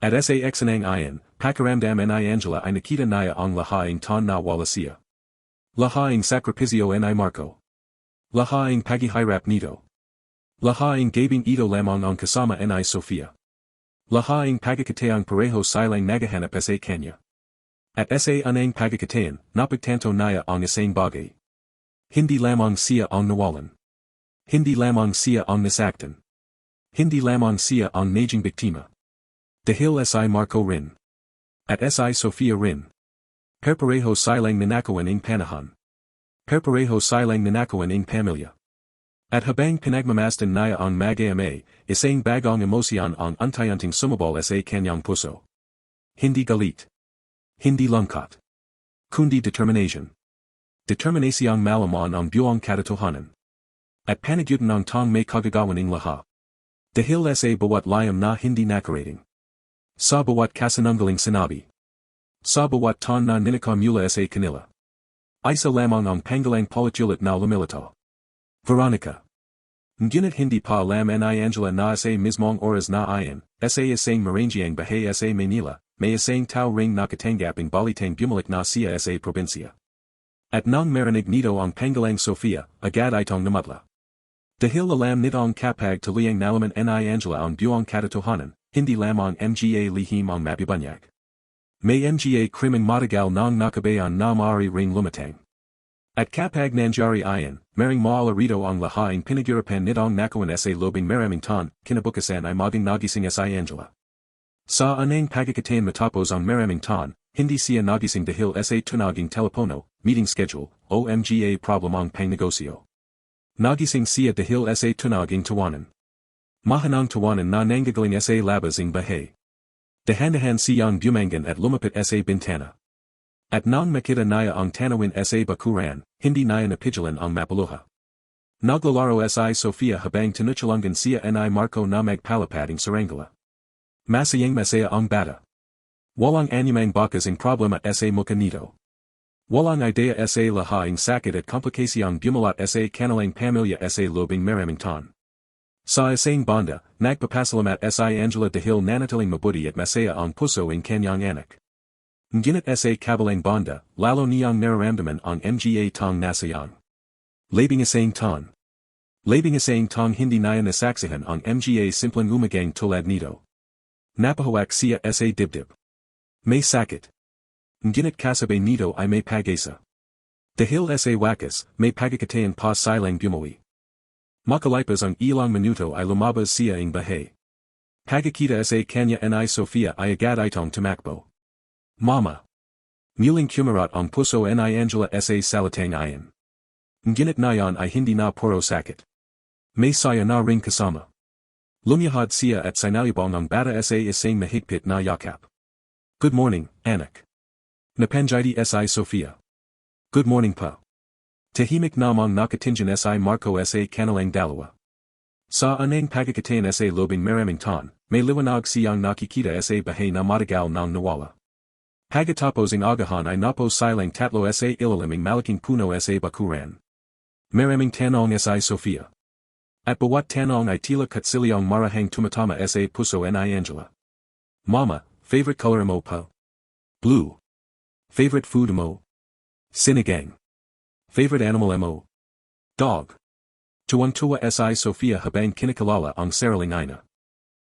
At sa exanang iyan, pakaramdam ni Angela ay nakita niya ang lahaing ton na wala siya. Lahaing sakripisyo ni Marco. Lahaing paghihirap nito. Lahaing gabing ito lamang ang kasama ni Sofia. Lahaing pagkakataang pareho silang naghahanap sa kanya. At sa anang pagkakatayan, napagtanto niya ang isang bagay. Hindi lamang siya ang nawalan. Hindi lamang siya ang nasaktan. Hindi lamang siya ang naging biktima. Dahil si Marco rin. At si Sofia rin. Perpareho silang nanakawan ng panahon. Perpareho silang nanakawan ng pamilya. At habang pinagmamasdan niya ang mag-ama, isang bagong emosyon ang unti-unting sumabol sa kanyang puso. Hindi galit. Hindi lungkot. Kundi determination. Determinasyong malaman ang buong katotohanan. At panagutan ang tong may kagagawan ng laha. Dahil sa bawat layam na hindi nakarating. Sa bawat kasanunggaling sinabi. Sa bawat ton na ninakamula sa kanila. Isa lamang ang panggalang paulit-ulit na lumilitaw. Veronica. Ngunit hindi pa alam ni Angela na sa mismong oras na iyan, sa isang marangyang bahay sa Manila, may isang tao ring nakatanggaping balitang bumalik na siya sa probinsya. At nang marinig nito ang panggalang Sofia, agad itong namadla. Dahil alam nitong kapag tuluyang nalaman ni Angela ang buong katotohanan, hindi lamang mga lihim ang mabibanyag. May mga krimeng matagal nang nakabayan na maaari ring lumatang. At kapag nangyari iyan, maring maala rito ang lahaing pinagirapan nitong nakawan sa lobing maraming ton, kinabukasan ay maging nagising si Angela. Sa anang pagkakataon matapos ang maraming ton, hindi siya nagising dahil sa tunaging telepono, meeting schedule, o mga problemang pangnegosyo. Nagising siya dahil sa tunaging tawanan. Mahanang tawanan na nanggagaling sa labas ng bahay. Dahan-dahan siyang bumangan at lumapit sa bintana. At nang makita niya ang tanawin sa bakuran, hindi niya napigilan ang mapaluha. Naglalaro si Sofia habang tinutulungan siya ni Marco na magpalapad ng saranggola. Masayang masaya ang bata. Walang anumang bakas ang problema sa mukha nito. Walang idea sa lahaing sakit at komplikasyong bumulat sa kanilang pamilya sa lobing maraming ton. Sa isang banda, nagpapasalamat si Angela dahil nanatiling mabuti at masaya ang puso ng kanyang anak. Ngunit sa kabilang banda, lalo niyang nararamdaman ang mga tong nasayang. Labing isang ton. Labing isang tong hindi niya nasaksihan ang mga simpleng umagang tulad nito. Napahawak siya sa dibdib. May sakit. Ngunit kasabay nito ay may pag-asa. Dahil sa wakas, may pagkakataon pa silang bumawi. Makalipas ang ilang minuto ay lumabas siya ng bahay. Pagkakita sa kanya ni Sofia ay agad itong tumakbo. Mama. Muling kumarat ang puso ni Angela sa salatang iyan. Ngunit nayon ay hindi na puro sakit. May saya na ring kasama. Lumiyahad siya at sinalubong ang bata sa isang mahigpit na yakap. Good morning, anak. Napanjidi si Sofia. Good morning pa. Tahimik namang nakatingin si Marco sa kanilang dalawa. Sa anang pagkakataon sa lobing maraming ton, may liwanag siyang nakikita sa bahay na matagal nang nawala. Pagkatapos ang agahan ay napos silang tatlo sa ilaliming malaking puno sa bakuran. Maraming tanong si Sofia. At bawat tanong ay tila katsilyong marahang tumatama sa puso ni Angela. Mama, favorite color mo pa? Blue. Favorite food mo? Sinigang. Favorite animal mo? Dog. Tuwang-tuwa si Sofia habang kinikalala ang saraling ina.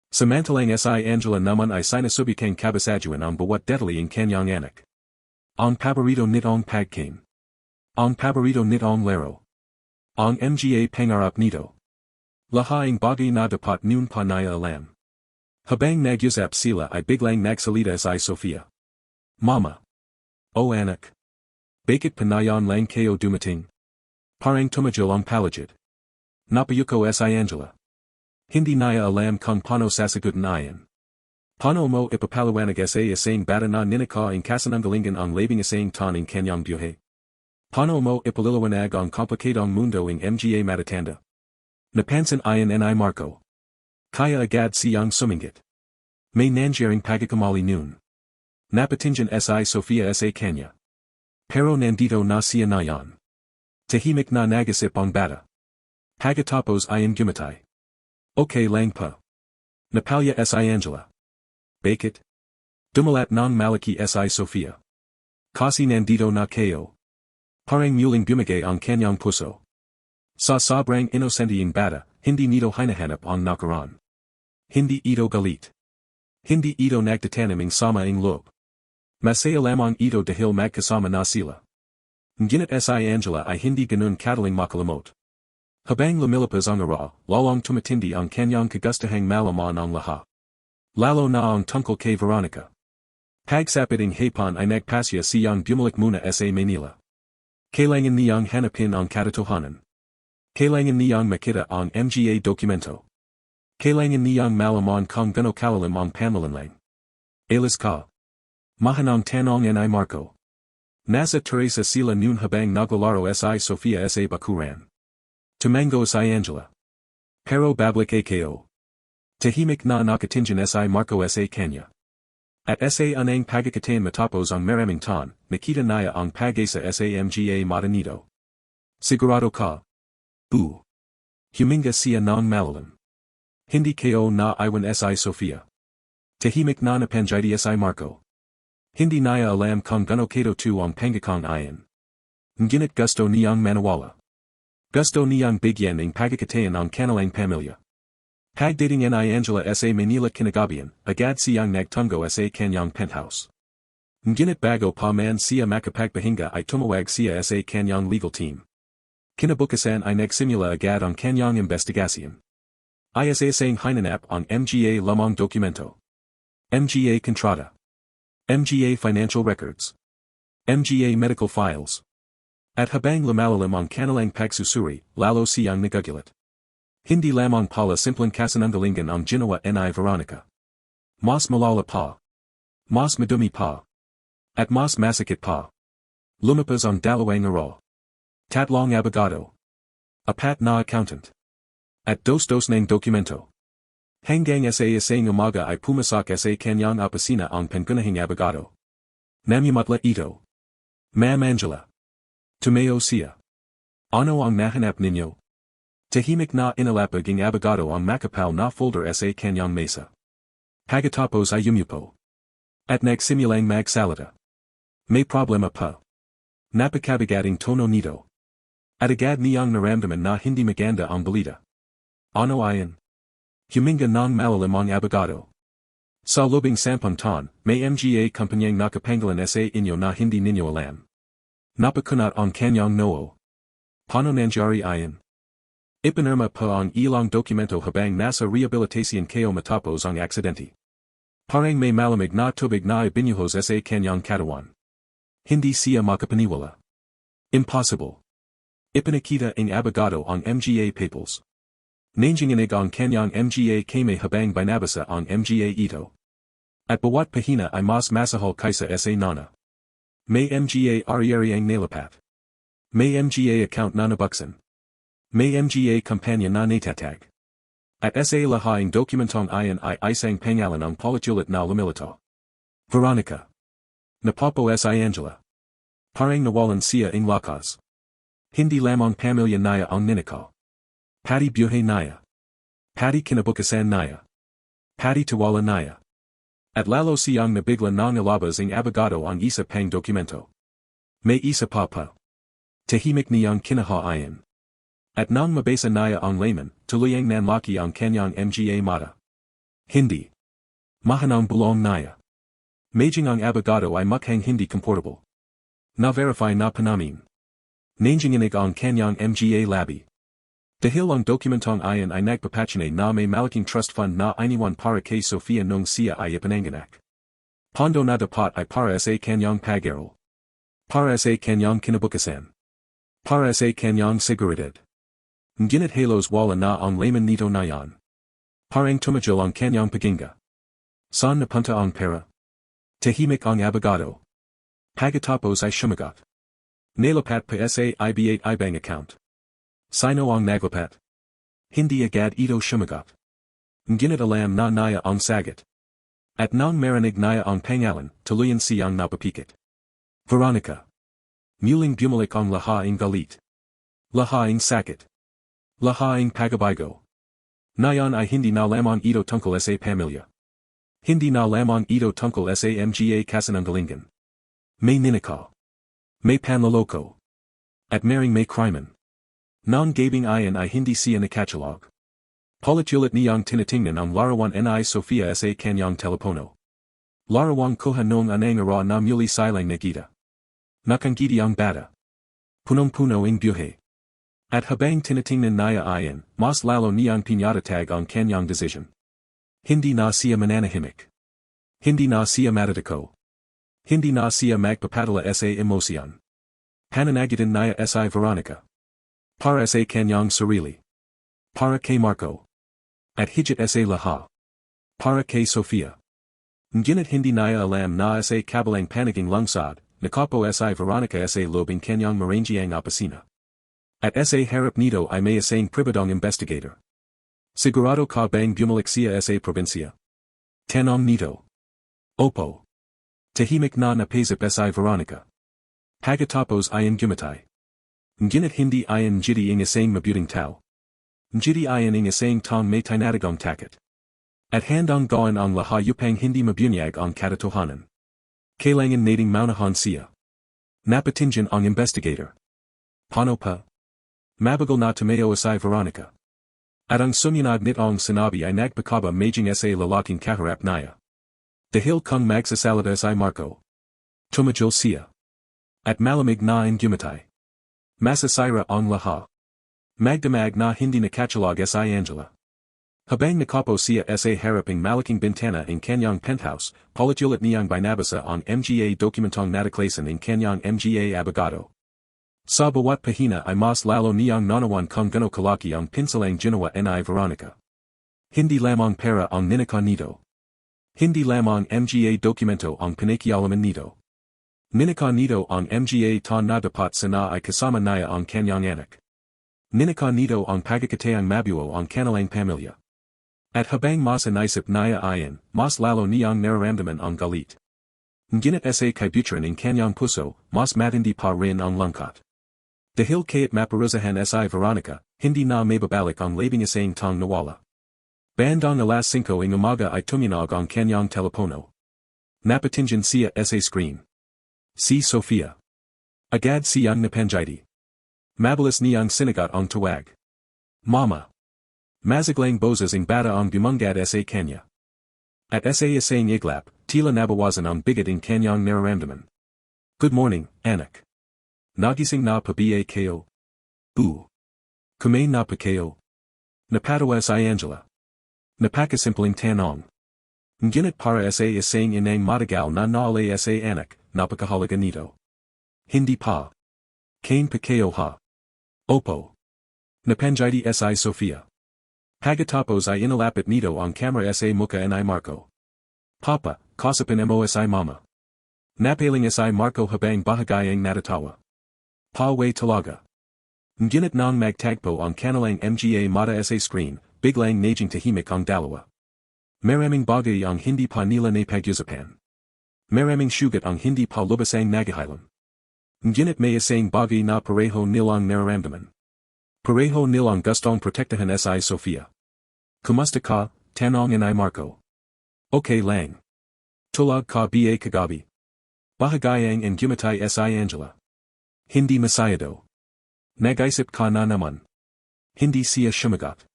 Samantalang si Angela naman ay sinasubukang kabasaduan ang bawat detalye ng kanyang anak. Ang paborito nitong pagkain. Ang paborito nitong laro. Ang mga pangarap nito. Lahaing bagay na dapat noon pa niya alam. Habang nag-usap sila ay biglang nagsalita si Sofia. Mama. Oh anak. Bakit panayon lang kayo dumating? Parang tumajil ang palagid. Napayuko si Angela. Hindi naya alam kung paano sasagutin iyan. Paano mo ipapaliwanag sa isang bata na ninaka ang kasanungalingan ang labing isang taon kanyang buhay? Paano mo ipaliliwanag ang komplikadong mundo ng mga matatanda? Napansin iyan ni Marco. Kaya agad siyang sumingit. May nangyaring pagkakamali noon. Napatingin si Sofia sa kanya. Pero nandito na siya nayon. Tahimik na nagisip ang bata. Pagkatapos iyan gumatay. Okay lang pa. Napalya si Angela. Bakit? Dumalat ng malaki si Sofia. Kasi nandito na kayo. Parang muling bumigay ang kanyang puso. Sa sobrang inosenteng bata, hindi nito hinahanap ang nakaraan. Hindi ito galit. Hindi ito nagtatanaming sama ang loob. Masaya lamang ito dahil magkasama na sila. Ngunit si Angela ay hindi ganun kadaling makalimot. Habang lumalabas ang araw, lalong tumatindi ang kanyang kagustahang malaman ang lahat. Lalo na ang tungkol kay Veronica. Pagsapit ng hapon ay nagpasya siyang bumalik muna sa Manila. Kailangan niyang hanapin ang Katotohanan. Kailangan niyang makita ang mga dokumento. Kailangan niyang malaman kung gaano kalalim ang pamalanlang. Alis ka. Mahanang tanong ni Marco. Nasa Teresa sila noon habang naglalaro si Sofia sa bakuran. Tumango si Angela. Pero babalik ko. Tahimik na nakatingin si Marco sa kanya. At sa anang pagkakataon matapos ang maraming taon, nakita niya ang pag-asa sa mga mata nito. Sigurado ka? Huminga siya ng malalim. Hindi kayo na iwan si Sofia. Tahimik na napanjidi si Marco. Hindi niya alam kung gaano kato tu ang pangakang iyan. Ngunit gusto niyang maniwala. Gusto niyang bigyan ng pagkakataon ang kanilang pamilya. Pagdating ni Angela sa Manila kinagabihan, agad siyang nagtungo sa kanyang penthouse. Ngunit bago pa man siya makapagpahinga ay tumawag siya sa kanyang legal team. Kinabukasan ay nagsimula agad ang kanyang investigasyon. Ay isang hinanap ang mga lamang dokumento. Mga kontrata. Mga financial records. Mga medical files. At habang lumalalim ang kanilang pagsusuri, lalo siyang nagagulat. Hindi lamang pala simpleng kasanungalingan ang ginawa ni Veronica. Mas malala pa. Mas madumi pa. At mas masakit pa. Lumabas ang dalawang araw. Tatlong abogado. Apat na accountant. At dos ng dokumento. Hanggang sa isang umaga ay pumasak sa kanyang opisina ang pangunahing abogado. Namumutla ito. Ma'am Angela. Tumayo siya. Ano ang nahanap ninyo? Tahimik na inalapag ang abogado ang makapal na folder sa kanyang mesa. Pagkatapos ay yumupo. At nagsimulang magsalita. May problema pa. Napakabigating tono nito. At agad niyang naramdaman na hindi maganda ang balita. Ano ayan? Huminga ng malalim ang abogado. Sa lobing 10 taon, may mga kumpanyang nakapangalan sa inyo na hindi ninyo alam. Napakunat ang kanyang noo. Paano nangyari ayan? Ipinirma pa ang ilang dokumento habang nasa rehabilitation kayo matapos ang aksidente. Parang may malamig na tubig na ibinuhos sa kanyang katawan. Hindi siya makapaniwala. Impossible. Ipinakita ang abogado ang mga papers. Nanginginig ang kanyang mga kame habang binabasa ang mga ito. At bawat pahina ay mas masahol kaysa sa nana. May mga ari-ariang nalapat. May mga account na nabuksan. May mga kampanya na natatag. At sa lahaing dokumentong ayan ay isang pangalan ang paulit-ulit na lumilito. Veronica. Napapo si Angela. Parang nawalan siya ang lakas. Hindi lamang pamilya niya ang ninakaw. Pati buhay niya. Pati kinabukasan niya. Pati tiwala niya. At lalo siyang nabigla ng ilabas ang abogado ang isa pang dokumento. May isa pa. Tahimik niyang kinahaayan. At nang mabasa niya ang layman, tuluyang nanlaki ang kanyang mga mata. Hindi. Mahanang bulong niya. Maging ang abogado ay mukhang hindi comfortable. Na-verify na panamin. Nanginginig ang kanyang mga labi. Dahil ang dokumentong ayan ay nagpapachine na may malaking trust fund na iniwan para kay Sofia nung siya ay ipinanganak. Pondo na dapat ay para sa kanyang pag-aral. Para sa kanyang kinabukasan. Para sa kanyang seguridad. Ngunit halos wala na ang layman nito na yan. Parang tumigil ang kanyang paginga. Saan napunta ang pera? Tahimik ang abogado. Pagkatapos ay sumagot. Nailapat pa sa iba ibang account. Sino ang naglapat? Hindi agad ito sumagot. Ngunit alam na naya ang sagot. At nang marinig naya ang pangalan, tuluyan siyang napapikit. Veronica. Muling bumalik ang lahaing galit. Lahaing sakit. Lahaing pagabaygo. Ngayon ay hindi na lamang ito tungkol sa pamilya. Hindi na lamang ito tungkol sa mga kasinungalingan. May ninakaw. May panloloko. At maring may krimen. Nang gabing ayan ay hindi siya nakatalog. Paulit-ulit niyang tinitingnan ang larawan ni Sofia sa kanyang telepono. Larawang kuha nung anang ara na muli silang nakita. Nakangiti ang bata. Punong-puno ang buhay. At habang tinitingnan niya ayan, mas lalo niyang pinatatag ang kanyang decision. Hindi na siya mananahimik. Hindi na siya matitiko. Hindi na siya magpapadala sa emosyon. Pananagitan niya sa Veronica. Para sa kanyang sarili. Para kay Marco. At higit sa lahat. Para kay Sofia. Ngunit hindi niya alam na sa kabilang panaging lungsod, nakapo sa Veronica sa lobing kanyang marangyang opisina. At sa harap nito ay may isang pribadong investigator. Sigurado ka bang bumalik siya sa probinsya? Tanong nito. Opo. Tahimik na napasip sa Veronica. Pagkatapos ayan gumatay. Ngunit hindi ayan jiti ang isang mabuting tao. Njiti ayan ang isang tong may tinatagong takot. At handang gawin ang lahat upang hindi mabunyag ang katotohanan. Kailangan nating maunahan siya. Napatingin ang investigator. Paano pa? Mabagal na tumayo sa Veronica. At ang sumunod nitong sinabi ay nagpakaba maging sa lalaking kaharap niya. Dahil kung magsasalita sa Marco. Tumigil siya. At malamig na ang gumatay. Masasira ang lahat. Magdamag na hindi nakatalog sa Angela. Habang nakapo siya sa haraping malaking bintana in kanyang penthouse, paulit-ulit niyang binabasa ang mga dokumentong nataklasan in kanyang mga abogado. Sa bawat pahina ay mas lalo niyang nanawan kung gano kalaki ang pinsalang ginawa ni Veronica. Hindi lamang pera ang ninaka nito. Hindi lamang mga dokumento ang pinakialaman nito. Ninaka nito ang mga ta nadapat sana ay kasama niya ang kanyang anak. Ninaka nito ang pagkakataang mabuo ang kanilang pamilya. At habang mas naisip niya ayan, mas lalo niyang nararamdaman ang galit. Ngunit sa kaibuturan ng kanyang puso, mas matindi pa rin ang lungkot. Dahil kaya't maparusahan sa Veronica, hindi na mababalik ang labing isang tong nawala. Bandang alas 5 ng umaga ay tuminog ang kanyang telepono. Napatingin siya sa screen. Si Sofia. Agad siyang napanjiti. Mabilis niyang sinagot ang tawag. Mama. Mazaglang boses ang bata ang bumungad sa kanya. At sa isang iglap, tila nabawasan ang bigat ang kanyang nararamdaman. Good morning, anak. Nagising na pa ba kayo? Kumain na pa kayo? Napatawa si Angela. Napakasimpleng tanong. Ngunit para sa isang inang matagal na naala sa anak, napakahalaga nito. Hindi pa. Kain pa kayo ha? Opo. Napanjiti si Sofia. Pagkatapos ay inalapit nito ang camera sa mukha ni Marco. Papa, kasapin mo si mama. Napaling si Marco habang bahagayang natatawa. Pawe talaga. Ngunit nang magtagpo ang kanilang mga mata sa screen, biglang naging tahimik ang dalawa. Maraming bagay ang hindi pa nila napag-usapan. Maraming sugat ang hindi pa lubasang nagahilan. Ngunit may isang bagay na pareho nilang nararamdaman. Pareho nilang gustong protektahan si Sofia. Kumusta ka? Tanong ni Marco. Okay lang. Tulog ka ba kagabi? Bahagayang ang gumatay si Angela. Hindi masyado. Nag-isip ka na naman. Hindi siya sumagot.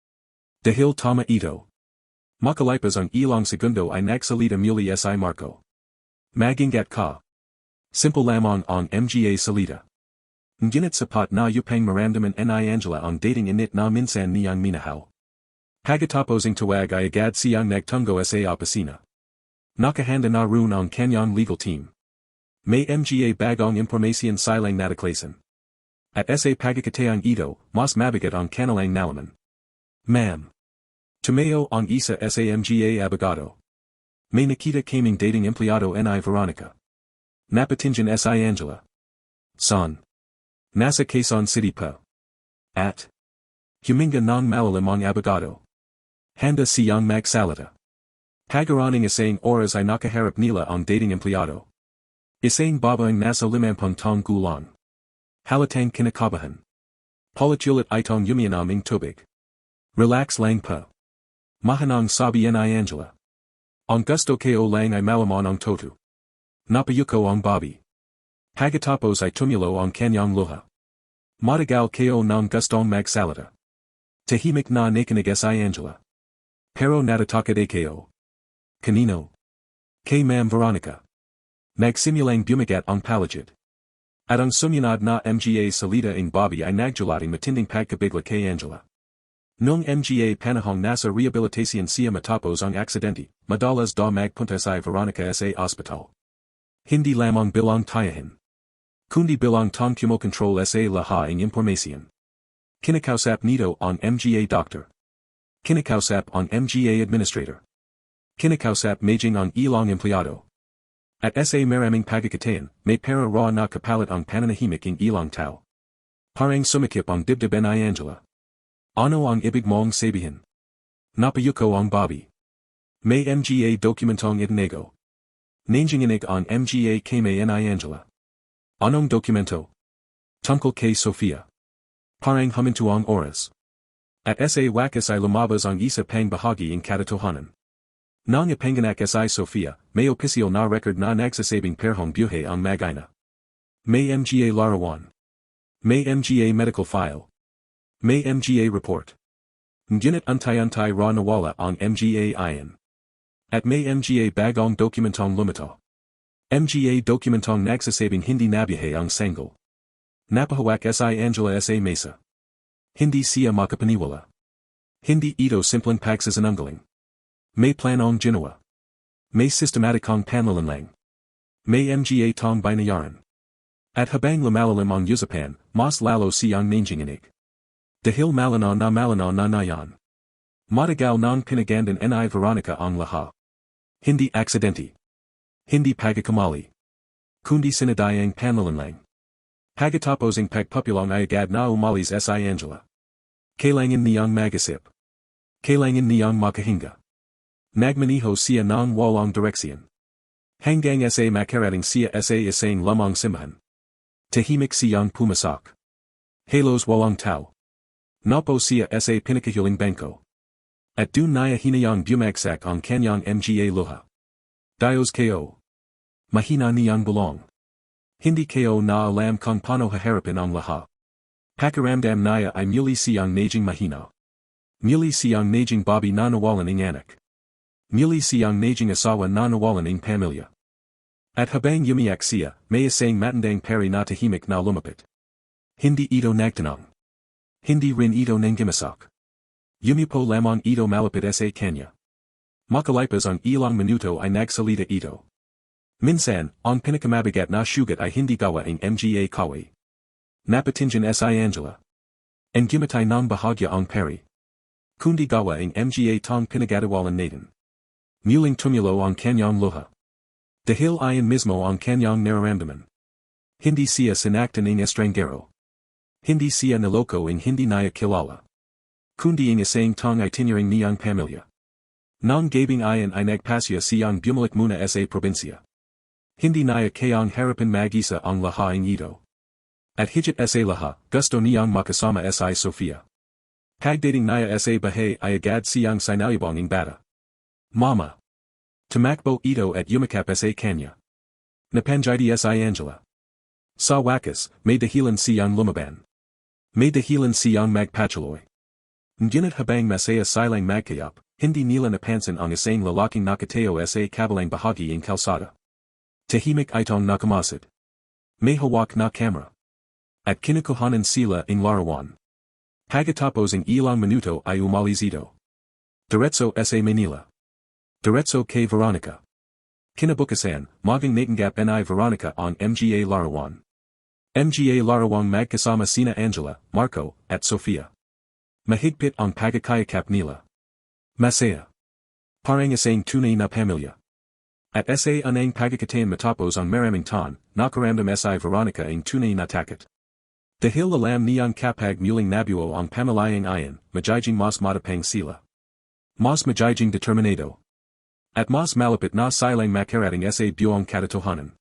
Dahil tama ito. Makalipas ang ilang segundo ay nagsalita muli si Marco. Magingat ka. Simple lamang ang mga salita. Ngunit sapat na upang maramdaman ni Angela ang dating init na minsan niyang minahal. Pagkatapos ang tawag ay agad siyang nagtungo sa opisina. Nakahanda na roon ang kanyang legal team. May mga bagong impormasyon silang nataklasan. At sa pagkakataong ito, mas mabigat ang kanilang nalaman. Ma'am. Tumayo ang isa sa mga abogado. May nakita kaming dating empleyado ni Veronica. Napatingin si Angela. Son. Nasa Quezon City pa. At. Huminga ng malalim ang abogado. Handa siyang magsalita. Pagaraning isang oras ay nakaharap nila ang dating empleyado. Isang babaeng nasa 50 taong gulang. Halatang kinakabahan. Palit-ulit itong umiinaming tubig. Relax lang pa. Mahanang sabi ni Angela. Ang gusto ko lang ay malaman ang toto. Napayuko ang Bobby. Pagkatapos ay tumilo ang kanyang luha. Matagal ko ng gustong magsalita. Tahimik na nakinig si Angela. Pero natatakot ako. Kanino? Kay Ma'am Veronica. Nagsimulang bumigat ang paligid. At ang sumunod na mga salita ng Bobby ay nagjulating matinding pagkabigla kay Angela. Nung mga panahong nasa rehabilitation siya matapos ang aksidente, madalas magpunta si Veronica sa ospital. Hindi lamang bilang tayahin. Kundi bilang tong kumokontrol sa lahat ng impormasyon. Kinakausap nito ang mga doctor. Kinakausap ang mga administrator. Kinakausap maging ang ilang empleyado. At sa maraming pagkakataon, may para raw na kapalit ang pananahimik ng ilang tao. Parang sumikip ang dibdib ni Angela. Ano ang ibig mong sabihin? Napayuko ang Bobby. May mga dokumentong itinago. Nanginginig ang mga kay ni Angela. Anong dokumento? Tungkol kay Sofia. Parang huminto ang oras. At sa wakas ay lumabas ang isa pang bahagi ng Katotohanan. Nang ipanganak si Sofia, may opisyal na record na nagsasabing perhong buhay ang mag-ina. May mga larawan. May mga medical file. May mga report. Ngunit unti-unting raw nawala ang mga iyan. At may mga bagong dokumentong lumitaw. Mga dokumentong nagsasabing hindi nabiyahe ang sanggol. Napahawak si Angela sa mesa. Hindi siya makapaniwala. Hindi ito simpleng pagsasanunggaling. May planong ginawa. May systematikong panlalanlang. May mga tong binayaran. At habang lumalalim ang usapan, mas lalo siyang nanginginig. Dahil malanaw na nayan. Matagal nang pinagandan ni Veronica ang lahat. Hindi aksidente. Hindi pagkakamali. Kundi sinadayang panlalanlang. Pagkatapos ang pagpupulong ay agad na umalis si Angela. Kailangan niyang magisip. Kailangan niyang makahinga. Nagmaniho siya ng walang direksyon. Hanggang sa makarating siya sa isang lamang simbahan. Tahimik siyang pumasak. Halos walang tao. Napo siya sa pinakahuling bangko. At dun niya hinayang bumagsak ang kanyang mga luha. Diyos ko. Mahina niyang bulong. Hindi ko na alam kung paano haharapin ang lahat. Pakiramdam niya ay muli siyang naging mahina. Muli siyang naging Bobby na nawalan ng anak. Muli siyang naging asawa na nawalan ng pamilya. At habang umiyak siya, may isang matandang pari na tahimik na lumapit. Hindi ito nagtanong. Hindi rin ito nanggimasak. Yumipo lamang ito malapit sa kanya. Makalipas ang ilang minuto ay nagsalita ito. Minsan, ang pinakamabigat na sugat ay hindi gawa ng mga kaway. Napatingin si Angela. Ang gimatay ng bahagya ang pari. Kundi gawa ng mga tong pinagatawalan natin. Muling tumilo ang kanyang luha. Dahil ayon mismo ang kanyang nararamdaman. Hindi siya sinaktan ng estranggero. Hindi siya naloko ng hindi niya kilala. Kundi ang isang tong itinerang niyang pamilya. Nang gabing ayon ay nagpasya siyang bumalik muna sa probinsya. Hindi niya kayang harapin mag-isa ang lahaing ito. At higit sa laha, gusto niyang makasama si Sofia. Pagdating niya sa bahay ay agad siyang sinayabong ng bata. Mama. Tumakbo ito at yumakap sa kanya. Napanjidi si Angela. Sa wakas, may dahilan siyang lumaban. May dahilan siyang magpatuloy. Ngunit habang masaya silang magkayap, hindi nila napansin ang isang lalaking nakatayo sa kabilang bahagi ng kalsada. Tahimik itong nakamasid. May hawak na camera. At kinukuhanan sila ng larawan. Pagkatapos ng ilang minuto ay umalis ito. Diretso sa Manila. Diretso kay Veronica. Kinabukasan, magang natanggap ni Veronica ang mga larawan. Mga larawang magkasama sina Angela, Marco, at Sofia. Mahigpit ang pagkakayakap nila. Masaya. Parang isang tunay na pamilya. At sa anang pagkakataon matapos ang maraming taon, nakaramdam si Veronica ang tunay na takot. Dahil alam niyang kapag muling nabuo ang pamilyang iyan, magiging mas matapang sila. Mas magiging determinado. At mas malapit na silang makarating sa buong katotohanan.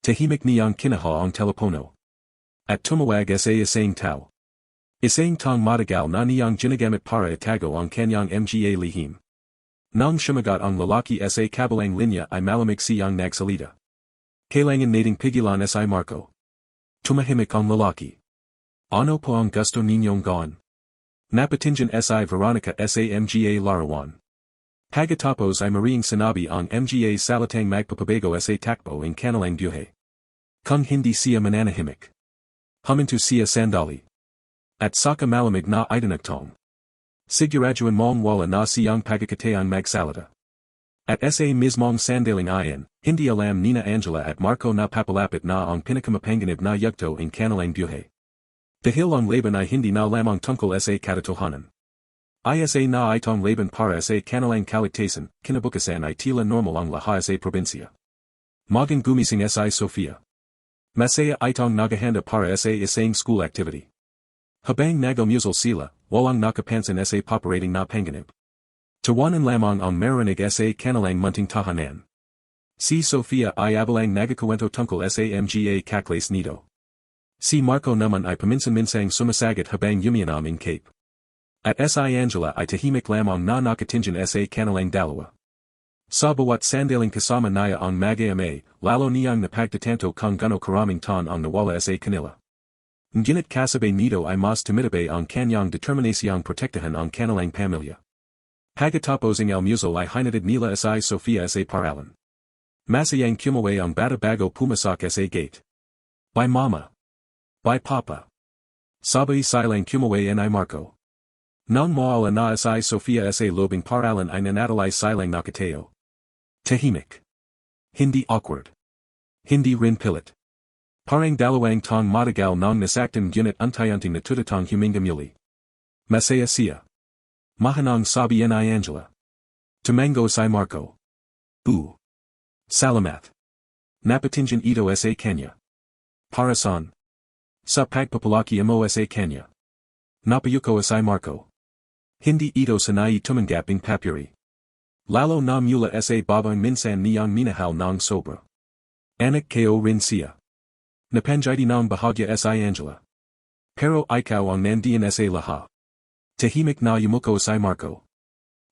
Tahimik niyang kinaha ang telepono. At tumawag sa isang tao. Isang tang matagal na niyang ginagamit para itago ang kanyang mga lihim. Nang sumagot ang lalaki sa kabilang linya ay malamig siyang nagsalita. Kailangan nating pigilan si Marco. Tumahimik ang lalaki. Ano po ang gusto ninyong gawin? Napatingin si Veronica sa mga larawan. Pagkatapos ay maring sinabi ang mga salitang magpapabago sa takbo ng kanilang buhay. Kung hindi siya mananahimik. Huminto siya sandali. At saka malamig na itinagtong. Siguraduan mong wala na siyang pagkakataang magsalita. At sa mismong sandaling iyan, hindi alam nina Angela at Marco na papalapit na ang pinakamapanganib na yugto ng kanilang buhay. Dahil ang laban ay hindi na lamang tungkol sa katotohanan. Isa na itong laban para sa kanilang kaligtasan, kinabukasan ay tila normal ang lahat sa probinsya. Magang gumising si Sofia. Masaya itong naghahanda para sa isang school activity. Habang nag-almusal sila, walang nakapansin sa paparating na panganib. Tawanan lamang ang marinig sa kanilang munting tahanan. Si Sofia ay abalang nagkukwento tungkol sa mga kaklas nito. Si Marco naman ay paminsan-minsang sumasagot habang umiinom ng cape. At si Angela ay tahimik lamang na nakatingin sa kanilang dalawa. Sa bawat sandaling kasama niya ang mag-ama, lalo niyang napagtatanto kung gano karaming taon ang nawala sa kanila. Ngunit kasabay nito ay mas tumitibay ang kanyang determinasyong protektahan ang kanilang pamilya. Pagkatapos ng almusal ay hinatid nila si Sofia sa paralan. Masayang kumaway ang bata bago pumasok sa gate. By mama. By papa. Sabay silang kumaway ni Marco. Nang maala na si Sofia sa lobing paralan ay nanatili silang nakatayo. Tahimik. Hindi awkward. Hindi rin pilit. Parang dalawang tong matagal nang nasaktan ngunit unti-unting natutatang huminga muli. Masaya siya. Mahanang sabi ni Angela. Tumango si Marco. Salamat. Napatingin ito sa kanya. Para saan? Sa pagpapalaki mo sa kanya. Napayuko si Marco. Hindi ito sanay tumanggap ng papuri. Lalo na mula sa babang minsan niyang minahal ng sobra. Anak ko rin siya. Napanjiti ng bahagya si Angela. Pero ikaw ang nandiyan sa lahat. Tahimik na yumuko si Marco.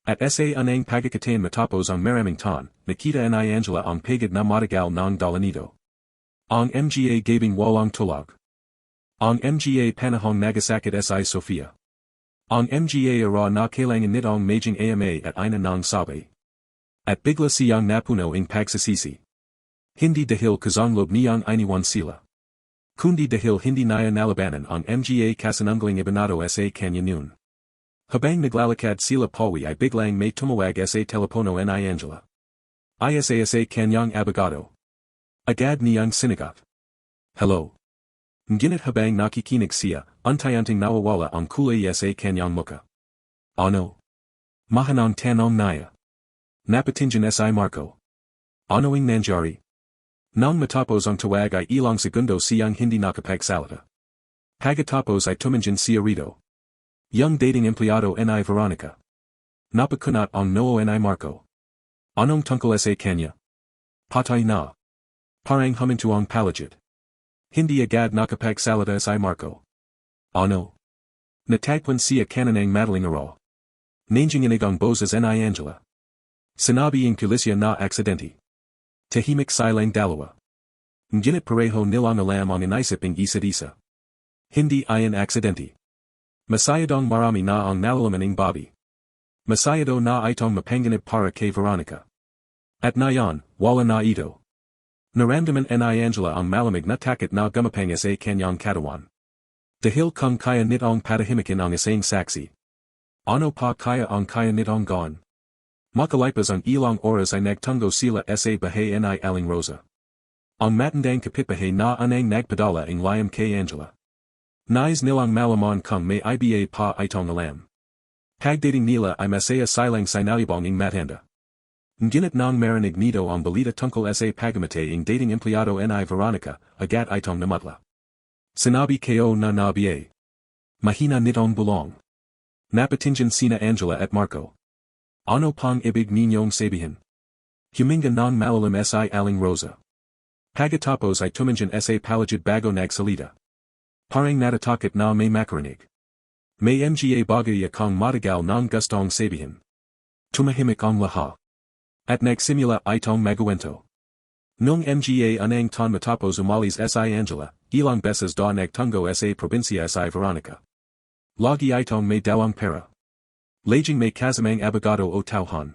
At sa anang pagkakataon matapos ang maraming taon, nakita ni Angela ang pagod na matagal ng dala nito. Ang mga gabing walang tulog. Ang mga panahong nagasakit si Sofia. Ang mga ara na kailangan nitong maging ama at ina ng sabi. At bigla siyang napuno ng pagsasisi. Hindi dahil kazanglob niyang iniwan sila. Kundi dahil hindi niya nalabanan ang mga kasinunggaling ibinado sa kanya noon. Habang naglalakad sila pawi ay biglang may tumawag sa telepono ni Angela. Isa sa kanyang abogado. Agad niyang sinagot. Hello. Ngunit habang nakikinig siya, unti-unting nawawala ang kulay sa kanyang muka. Ano? Mahanang tanong niya. Napatingin si Marco. Ano ang nangyari? Nang matapos ang tawag ay ilang segundo siyang hindi nakapagsalita. Pagkatapos ay tumingin siya rito. Young dating empleyado ni Veronica. Napakunat ang noo ni Marco. Anong tungkol sa kanya? Patay na. Parang huminto ang palagid. Hindi agad nakapagsalita si Marco. Ano? Natagpuan siya kananang madaling araw. Nanginginig ang boses ni Angela. Sinabi ang pulisya na aksidente. Tahimik silang dalawa. Ngunit pareho nilang alam ang inaisip ng isa't isa. Hindi iyan aksidente. Masayadong marami na ang nalalaman ng Bobby. Masayado na itong mapanganib para kay Veronica. At ngayon, wala na ito. Naramdaman ni Angela ang malamig na takot na gumapang sa kanyang katawan. Dahil kung kaya nitong patahimikin ang isang saksi. Ano pa kaya ang kaya nitong gawin? Makalipas ang ilang oras ay nagtungo sila sa bahay ni Aling Rosa. Ang matandang kapitbahay na anang nagpadala ang lihim kay Angela. Nais nilang malaman kung may iba pa itong alam. Pagdating nila ay masaya silang sinalibong ang matanda. Ngunit nang marinig nito ang balita tungkol sa pagkamatay ang dating empleyado ni Veronica, agad itong namutla. Sinabi kayo na nabiye. Mahina nitong bulong. Napatingin sina Angela at Marco. Ano pang ibig ninyong sabihin? Huminga ng malalim si Aling Rosa. Pagkatapos ay tumingin sa paligid bago nagsalita. Parang natatakot na may makarinig. May mga bagay akong matagal ng gustong sabihin. Tumahimik ang lahat. At nagsimula itong magkwento. Nung mga anang ton matapos umalis si Angela, ilang beses da nagtungo sa probinsya si Veronica. Lagi itong may dawang pera. Laging may kasamang abogado o tauhan.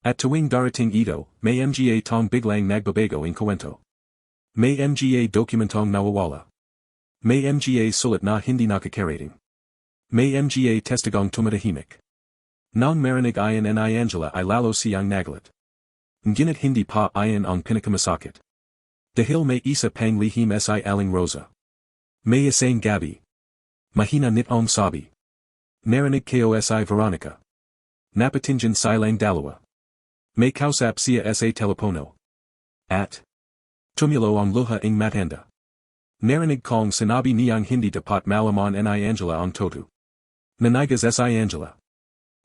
At tuwing darating ito, may mga tong biglang nagbabago ang kwento. May mga dokumentong nawawala. May mga sulat na hindi nakakarating. May mga testigong tumatahimik. Nang marinig ayon ni Angela ay lalo siyang naglat. Ngunit hindi pa ayon ang pinakamasakit. Dahil may isa pang lihim si Aling Rosa. May isang gabi. Mahina nitong sabi. Narinig kayo si Veronica. Napatingin silang dalawa. May kausap siya sa telepono. At tumulo ang luha ng matanda. Narinig kong sinabi niyang hindi dapat malaman ni Angela ang toto. Nanigas si Angela.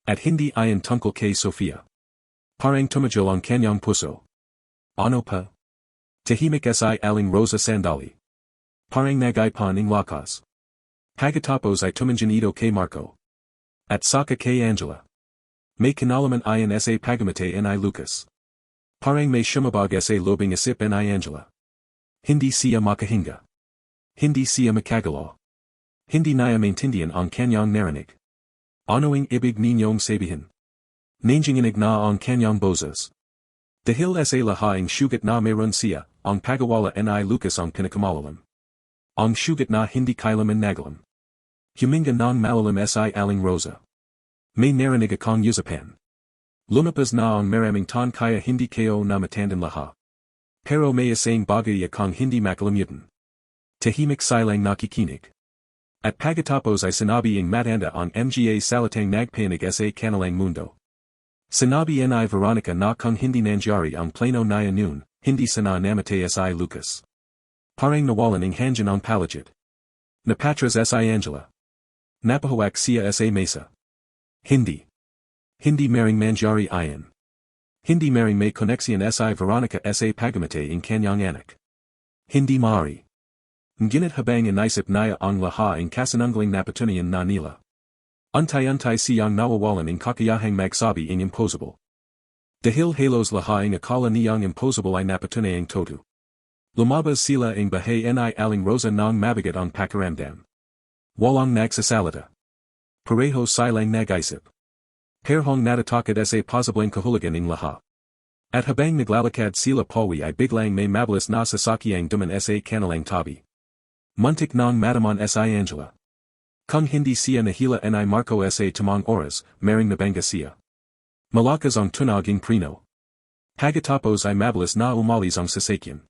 At hindi ayon tungkol kay Sofia. Parang tumajol ang kanyang puso. Ano pa? Tahimik si Aling Rosa sandali. Parang nagaipan ng lakas. Pagkatapos ay tumingin ito kay Marco. At saka kay Angela. May kinalaman ayon sa pagkamatay ni Lucas. Parang may shumabag sa lobing isip ni Angela. Hindi siya makahinga. Hindi siya makagalaw. Hindi niya maintindihan ang kanyang narinig. Ano'ing ibig ninyong sabihin? Nanginginig na ang kanyang boses. Dahil sa lahaing sugat na mayroon siya, ang pagawala ni Lucas ang pinakamalalim. Ang sugat na hindi kailanman nagalam. Huminga ng malalim si Aling Rosa. May narinig akong usapan. Lumabas na ang maraming ton kaya hindi kayo na matandan lahat. Pero may isang bagay akong hindi makalimutan. Tahimik silang nakikinig. At pagkatapos ay sinabi ang matanda ang mga salitang nagpanig sa kanilang mundo. Sinabi ni Veronica na kung hindi nangyari ang plano na noon, hindi sana namatay si Lucas. Parang nawalan ang hangin ang paligid. Napatras si Angela. Napahawak siya sa mesa. Hindi. Hindi maring mangyari ayon. Hindi maring may koneksyon si Veronica sa pagkamatay ang kanyang anak. Hindi maaari. Ngunit habang inaisip niya ang lahat ang kasinungaling napatunayan na nila. Unti-unti siyang nawawalan ang kakayahang magsabi ang impossible. Dahil halos lahat ang akala niyang impossible ay napatunayang toto. Lumabas sila ang bahay ni Aling Rosa nang mabigat ang pakiramdam. Walang nagsasalita. Pareho silang nag-isip. Perhong natatakot sa posibleng kahulugan ng lahat. At habang naglalakad sila pawi ay biglang may mabilis na sasakyang duman sa kanilang tabi. Muntik nang madaman si Angela. Kung hindi siya nahila ni Marco sa tamang oras, maring nabangga siya. Malakas ang tunog ng preno. Pagkatapos ay mabilis na umalis ang sasakyan.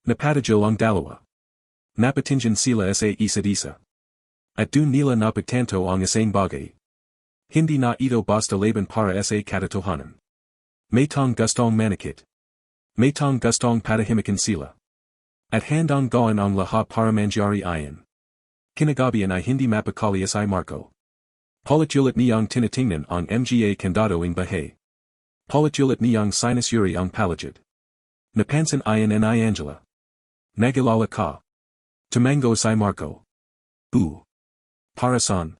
Napatajil ang dalawa. Napatingin sila sa isa't isa. At dun nila napagtanto ang isang bagay. Hindi na ito basta laban para sa Katotohanan. May tong gustong manikit. May tong gustong patahimikan sila. At handang gawin ang lahat para mangyari ayon. Kinagabihan ay hindi mapakali si Marco. Palit-ulit niyang tinitingnan ang mga kandado ng bahay. Palit-ulit niyang sinusuri ang paligid. Napansin ayon ni Angela. Nagilala ka. Tumango si Marco. Para saan?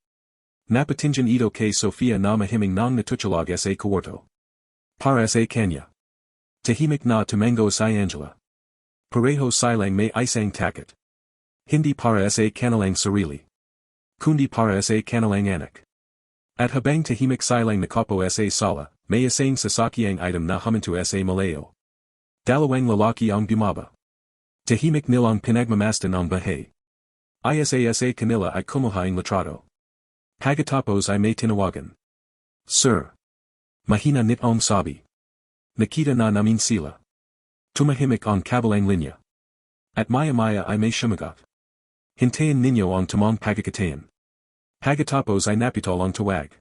Napatingin ito kay Sofia na mahiming nang natutulog sa kwarto. Para sa kanya. Tahimik na tumango si Angela. Pareho silang may isang takot. Hindi para sa kanilang sarili. Kundi para sa kanilang anak. At habang tahimik silang nakapo sa sala, may isang sasakyang item na huminto sa malayo. Dalawang lalaki ang bumaba. Tahimik nilang pinagmamasdan ang bahay. Isa kanila ay kumuha ang litrato. Pagkatapos ay may tinawagan. Sir. Mahina nitong sabi. Nakita na namin sila. Tumahimik ang kabilang linya. At maya-maya ay may sumagot. Hintayin ninyo ang tamang pagkakataon. Pagkatapos ay napitol ang tawag.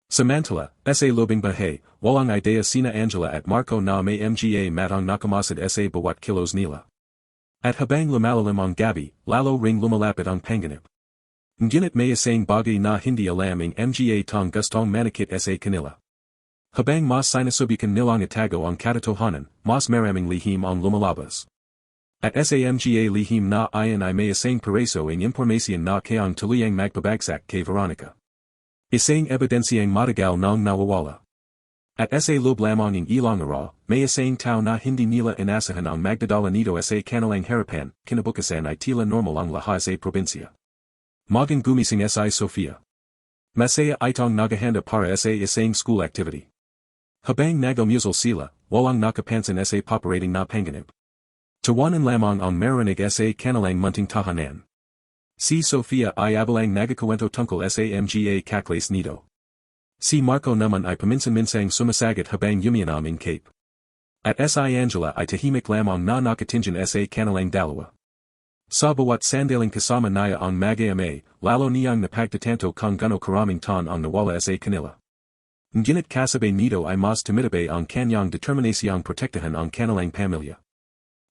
Samantala, sa lobing bahay, walang idea sina Angela at Marco na may mga matang nakamasad sa bawat kilos nila. At habang lumalalim ang gabi, lalo ring lumalapit ang panganib. Ngunit may isang bagay na hindi alam ang mga tang gustong manikit sa kanila. Habang mas sinasubukan nilang itago ang katotohanan, mas maraming lihim ang lumalabas. At sa mga lihim na ayon ay may isang pereso ang impormasyon na kayang tuluyang magpabagsak kay Veronica. Isang ebidensyang matagal nang nawawala. At sa loob lamang ng ilang araw, may isang tao na hindi nila inasahan ang magdadala nito sa kanilang harapan, kinabukasan ay tila normal ang lahat sa probinsya. Magang gumising si Sofia. Masaya itong naghahanda para sa isang school activity. Habang nag-almusal sila, walang nakapansin sa paparating na panganib. Tawanan lamang ang marinig sa kanilang munting tahanan. Si Sofia ay abalang nagkakwento tungkol sa mga kaklas nito. Si Marco naman ay paminsan-minsang sumasagot habang yumianam in cape. At si Angela ay tahimik lamang na nakatingin sa kanilang dalawa. Sa bawat sandaling kasama niya ang mag-ama, lalo niyang napagtatanto kung gano karaming tan ang nawala sa kanila. Ngunit kasabay nito ay mas tumitibay ang kanyang determinasyong protektahan ang kanilang pamilya.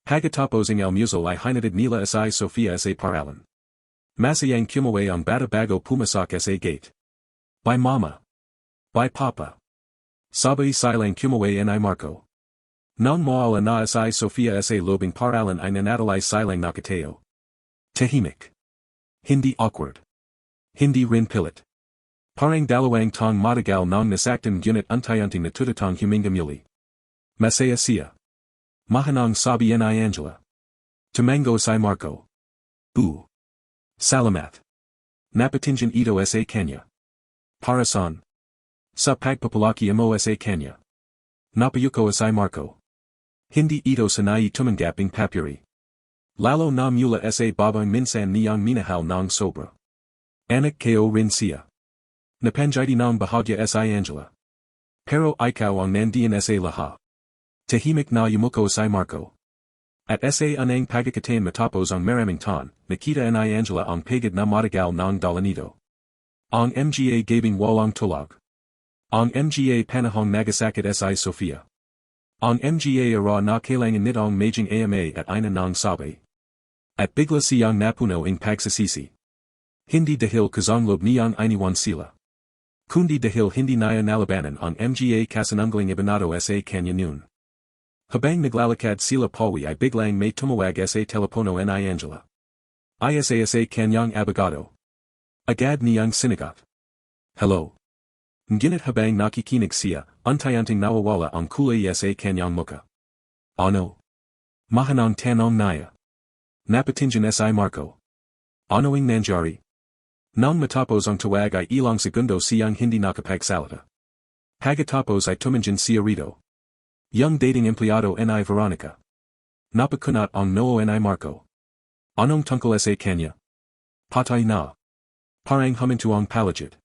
Pagkatapos ng almusal ay hinatid nila si Sofia sa paralan. Masayang kumaway ang bata bago pumasok sa gate. By mama. By papa. Sabay silang kumaway ni Marco. Nang maala na si Sofia sa lobing paralan ay nanatili silang nakatayo. Tahimik. Hindi awkward. Hindi rin pilit. Parang dalawang tong matagal nang nasaktan ngunit unti-unting natutatang huminga muli. Masaya siya. Mahanang sabi ni Angela. Tumango si Marco. Salamat. Napatingin ito sa kanya. Para saan? Sa pagpapalaki mo sa kanya. Napayuko si Marco. Hindi ito sanay tumangaping papuri. Lalo na mula sa babang minsan niyang minahal ng sobra. Anak ko rin siya. Napanjiti ng bahagya si Angela. Pero ikaw ang nandiyan sa laha. Tahimik na yumuko si Marco. At sa anang pagkakataon matapos ang maraming tan, nakita ni Angela ang pagod na matagal ng dala nito. Ang mga gabing walang tulog. Ang mga panahong nagasakit si Sofia. Ang mga ara na kailangan nitong maging ama at ina ng sabi. At bigla siyang napuno ng pagsasisi. Hindi dahil kazanglob niyang iniwan sila. Kundi dahil hindi niya nalabanan ang mga kasinunggaling ibanado sa kanya noon. Habang naglalakad sila pawi ay biglang may tumawag sa telepono ni Angela. Sa kanyang abogado. Agad niyang sinagot. Hello. Ngunit habang nakikinig siya, unti-unting nawawala ang kulay sa kanyang muka. Ano? Mahanang tanong niya. Napatingin si Marco. Ano ang nangyari? Nang matapos ang tawag ay ilang segundo siyang hindi nakapagsalita. Pagkatapos ay tumingin siya rito. Young dating empleyado ni Veronica. Napakunat ang noo ni Marco. Anong tungkol sa kanya? Patay na. Parang huminto ang palagid.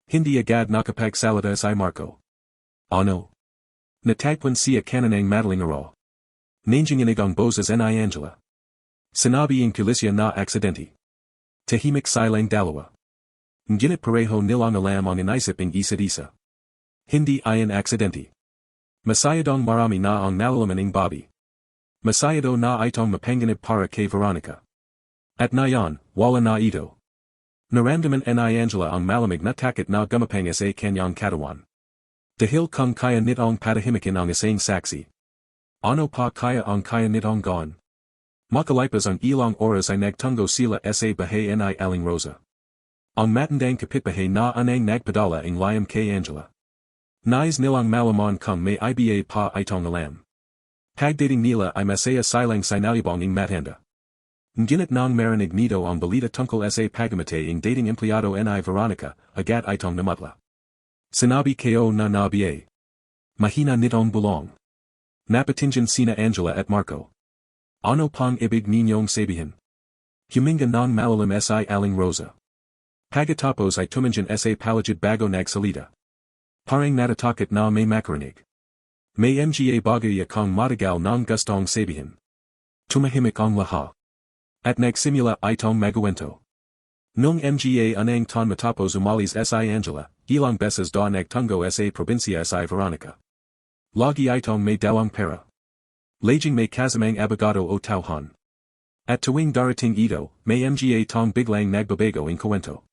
Hindi agad nakapagsalita si Marco. Ano? Natagpuan siya kananang madaling araw. Nanginginig ang boses ni Angela. Sinabi ang pulisya na aksidente. Tahimik silang dalawa. Ngunit pareho nilang alam ang inaisip ng isa't isa. Hindi ayon aksidente. Masayadong marami na ang nalalaman ng Bobby. Masayado na itong mapanganib para kay Veronica. At ngayon, wala na ito. Naramdaman ni Angela ang malamig na takot na gumapang sa kanyang katawan. Dahil kung kaya nitong patahimikin ang isang saksi. Ano pa kaya ang kaya nitong gawin? Makalipas ang ilang oras ay nagtungo sila sa bahay ni Aling Rosa. Ang matandang kapitbahay na anang nagpadala ang lihim kay Angela. Nais nilang malaman kung may iba pa itong alam. Pagdating nila ay masaya silang sinalibong ng matanda. Ngunit nang marinig nito ang balita tungkol sa pagamatay ang dating empleyado ni Veronica, agad itong namutla. Sinabi ko na nabiye. Mahina nitong bulong. Napatingin sina Angela at Marco. Ano pang ibig ninyong sabihin? Huminga ng malalim si Aling Rosa. Pagkatapos ay tumingin sa palagid bago nagsalita. Parang natatakot na may makarinig. May mga bagay akong matagal ng gustong sabihin. Tumahimik ang lahat. At nagsimula itong magawento. Nung mga unang ton matapos umalis si Angela, ilang beses da nagtungo sa probinsya si Veronica. Lagi itong may dawang pera. Laging may kasamang abogado o tauhan. At tuwing darating ito, may mga tong biglang nagbabago ang kwento.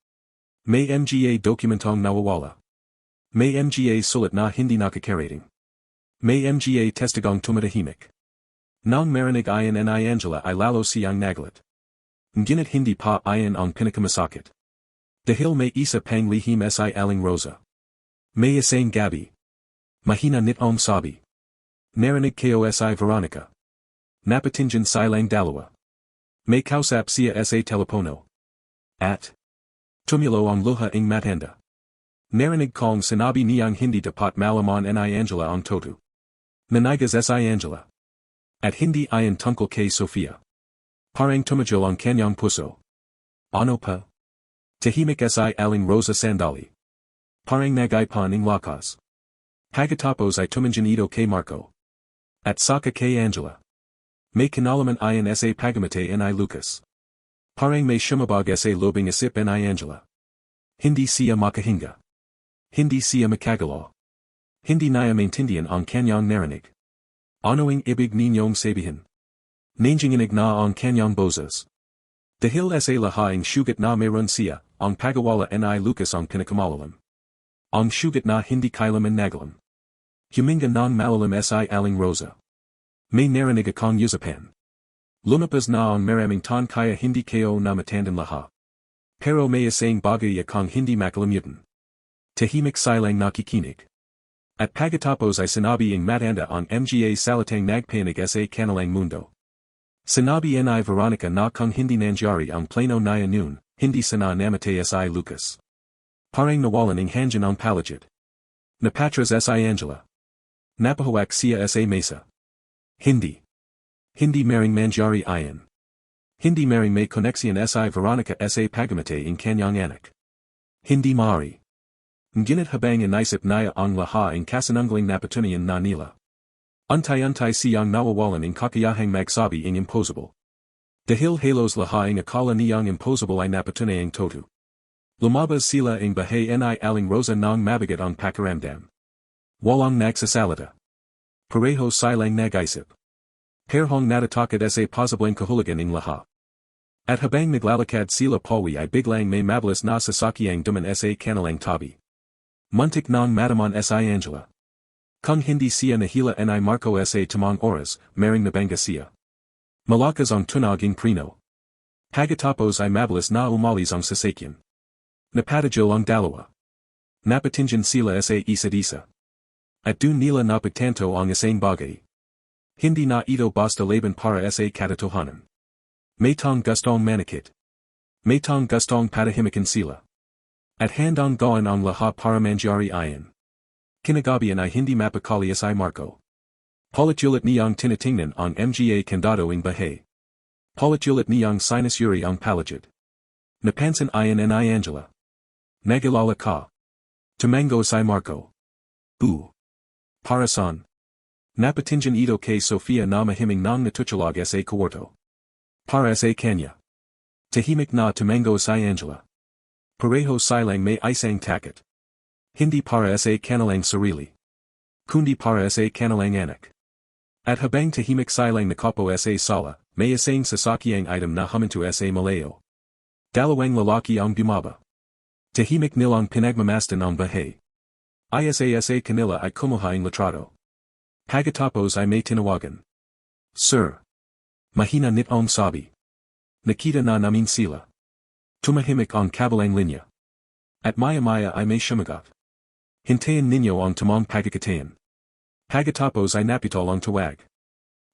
May mga dokumentong nawawala. May mga sulat na hindi nakakarating. May mga testigong tumatahimik. Nang marinig iyan ni Angela ay lalo siyang naglat. Ngunit hindi pa iyan ang pinakamasakit. Dahil may isa pang lihim si Aling Rosa. May isang gabi. Mahina nitong sabi. Narinig ko si Veronica. Napatingin silang dalawa. May kausap siya sa telepono. At tumulo ang luha ng matanda. Narinig kong sinabi niyang hindi dapat malaman ni Angela ang toto. Nanigas si Angela. At hindi iyan tungkol kay Sofia. Parang tumajol ang kanyang puso. Ano pa? Tahimik si Aling Rosa sandali. Parang nagaipan ng lakas. Pagkatapos ay tumingin ito kay Marco. At saka kay Angela. May kinalaman iyan sa pagamate ni Lucas. Parang may shumabag sa lobing isip ni Angela. Hindi siya makahinga. Hindi siya makagalaw. Hindi niya maintindihan ang kanyang narinig. Ano ang ibig ninyong sabihin? Nanginginig na ang kanyang boses. Dahil sa lahaing sugat na mayroon siya, ang pagawala ni Lucas ang pinakamalalim. Ang sugat na hindi kailaman nagalam. Huminga ng malalim si Aling Rosa. May narinig akong usapan. Lumabas na ang maraming ton kaya hindi ko na matandan lahat. Pero may isang bagay akong hindi makalimutan. Tahimik silang nakikinig. At pagkatapos ay sinabi ang matanda ang mga salitang nagpanig sa kanilang mundo. Sinabi ni Veronica na kung hindi nangyari ang plano niya noon, hindi sana namatay si Lucas. Parang nawalan ng hangin ang palagid. Napatras si Angela. Napahawak siya sa mesa. Hindi. Hindi maring mangyari iyan. Hindi maring may koneksyon si Veronica sa pagamate ng kanyang anak. Hindi maaari. Ngunit habang inaisip niya ang lahat ang kasinunggaling napatunayan na nila. Unti-unti siyang nawawalan ng kakayahang magsabi ng impossible. Dahil halos lahat ang akala niyang impossible ay napatunayang toto. Lumabas sila ang bahay ni Aling Rosa nang mabigat ang pakiramdam. Walang nagsasalita. Pareho silang nag-isip. Perhong natatakot sa posibleng kahulugan ng lahat. At habang naglalakad sila pawi ay biglang may mabilis na sasakyang duman sa kanilang tabi. Muntik nang mataman si Angela. Kung hindi siya nahila ni Marco sa tamang oras, maring nabangga siya. Malakas ang tunog ng preno. Pagkatapos ay mabilis na umalis ang sasakyan. Napatajol ang dalawa. Napatingin sila sa isa't isa. At dun nila napagtanto ang isang bagay. Hindi na ito basta laban para sa katotohanan. May tong gustong manikit. May tong gustong patahimikan sila. At handang gawin ang lahat para mangyari iyan. Kinagabihan ay hindi mapakali si Marco. Paulit-ulit niyang tinitingnan ang mga kandado ng bahay. Paulit-ulit niyang sinusuri ang palagid. Napansin iyan ni Angela. Nagilala ka. Tumango si Marco. Para saan? Napatingin ito kay Sofia na mahiming nang natutulog sa kwarto. Para sa kanya. Tahimik na tumango si Angela. Pareho silang may isang takot. Hindi para sa kanilang sarili. Kundi para sa kanilang anak. At habang tahimik silang nakapo sa sala, may isang sasakyang item na huminto sa malayo. Dalawang lalaki ang bumaba. Tahimik nilang pinagmamasdan ang bahay. Isa kanila ay kumuha ang litrato. Pagkatapos ay may tinawagan. Sir. Mahina nitong sabi. Nakita na namin sila. Tumahimik ang kabilang linya. At maya-maya ay may sumagot. Hintayin ninyo ang tamang pagkakatayan. Pagkatapos ay napitol ang tawag.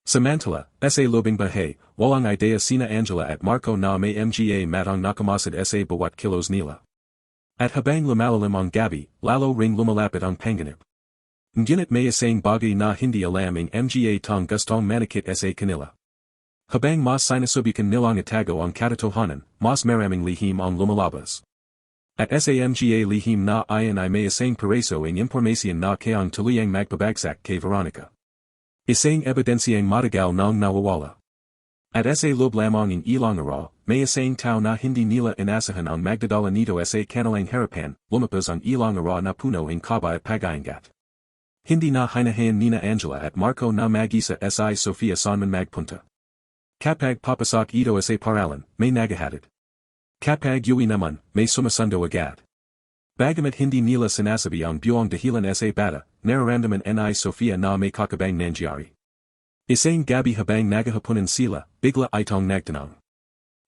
Samantala, sa lobing bahay, walang idea sina Angela at Marco na may mga matang nakamasad sa bawat kilos nila. At habang lumalalim ang gabi, lalo ring lumalapit ang panganib. Ngunit may isang bagay na hindi alam ang mga tong gustong manikit sa kanila. Habang mas sinusubukan nilang itago ang katotohanan, mas maraming lihim ang lumalabas. At samga lihim na iyan ay may isang pereso ang impormasyon na kayang tuluyang magpabagsak kay Veronica. Isang ebidensyang matagal nang nawawala. At sa loob lamang ng ilang araw, may isang tao na hindi nila inasahan ang magdadala nito sa kanilang harapan, lumabas ang ilang araw na puno ng kaba at pag-iingat. Hindi na hinahayan nina Angela at Marco na mag-isa si Sofia Sonman magpunta. Kapag papasok ito sa paralan, may naghahatid. Kapag uwi naman, may sumasundo agad. Bagamat hindi nila sinasabi ang buong dahilan sa bata, nararamdaman ni Sofia na may kakabang nangyari. Isang gabi habang naghahaponan sila, bigla itong nagtanong.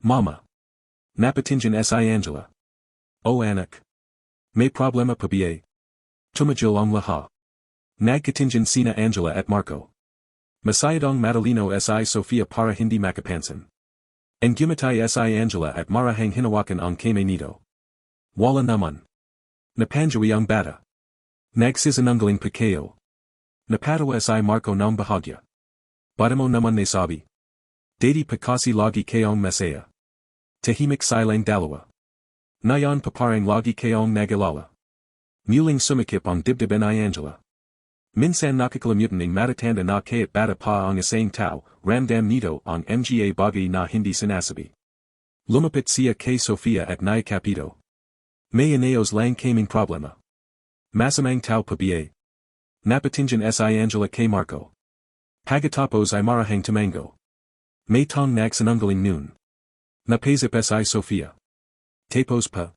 Mama. Napatingin si Angela. O anak. May problema pa ba? Tumagil ang lahat. Nagkatingin sina Angela at Marco. Masayadong matalino si Sofia para hindi makapansin. Ang gumatay si Angela at marahang hinawakan ang kamay nito. Wala naman. Napanjawi ang bata. Nagsisinungaling pa kayo. Napatawa si Marco ng bahagya. Badamo naman nasabi. Dati pa kasi lagi kayong masaya. Tahimik silang dalawa. Nayon paparang lagi kayong nag-alala. Muling sumikip ang dibdib ni Angela. Minsan nakakalimutan ng matatanda na kaya't bata pa ang isang tao, ramdam nito ang mga bagay na hindi sinasabi. Lumapit siya kay Sofia at naikapito. May inayos lang kaming problema. Masamang tao pa ba? Napatingin si Angela kay Marco. Pagkatapos ay marahang tumango. May tong nagsinungaling noon. Napaisip si Sofia. Tapos pa.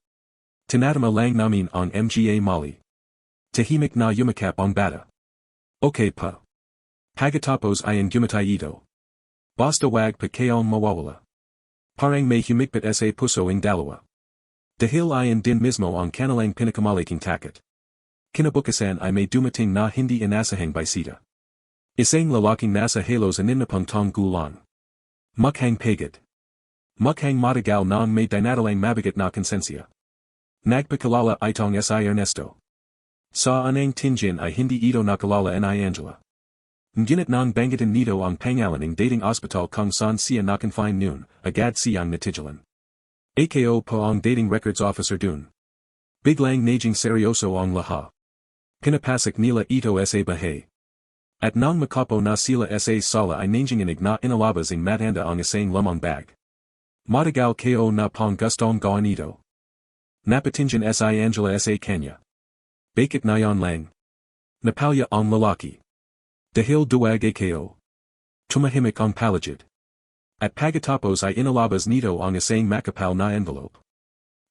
Tinatama lang namin ang mga mali. Tahimik na yumakap ang bata. Okay pa. Pagkatapos ay ang gumatay ito. Basta wag pa kayong mawawala. Parang may humigpit sa puso ang dalawa. Dahil ayan din mismo ang kanilang pinakamalaking takot. Kinabukasan ay may dumating na hindi inasahang bisita. Isang lalaking nasa halos aninapang gulang. Mukhang pagod. Mukhang matagal nang may dinadalang mabigat na konsensya. Nagpakilala itong si Ernesto. Sa anang tingin ay hindi ito nakalala ni Angela. Ngunit nang banggitin nito ang pangalan ng dating ospital kung saan siya na-confine noon, agad siyang natigilan. AKO po ang dating records officer dun. Biglang naging seryoso ang lahat. Pinapasok nila ito sa bahay. At nang makapo na sila sa sala ay nanginginig na inalabas ang matanda ang isang lamang bag. Matagal ko na pang gustong gawin ito. Napatingin si Angela sa kanya. Bakit na yon lang? Napalya ang lalaki. Dahil duwag ko. Tumahimik ang palagid. At pagkatapos ay inalabas nito ang isang makapal na envelope.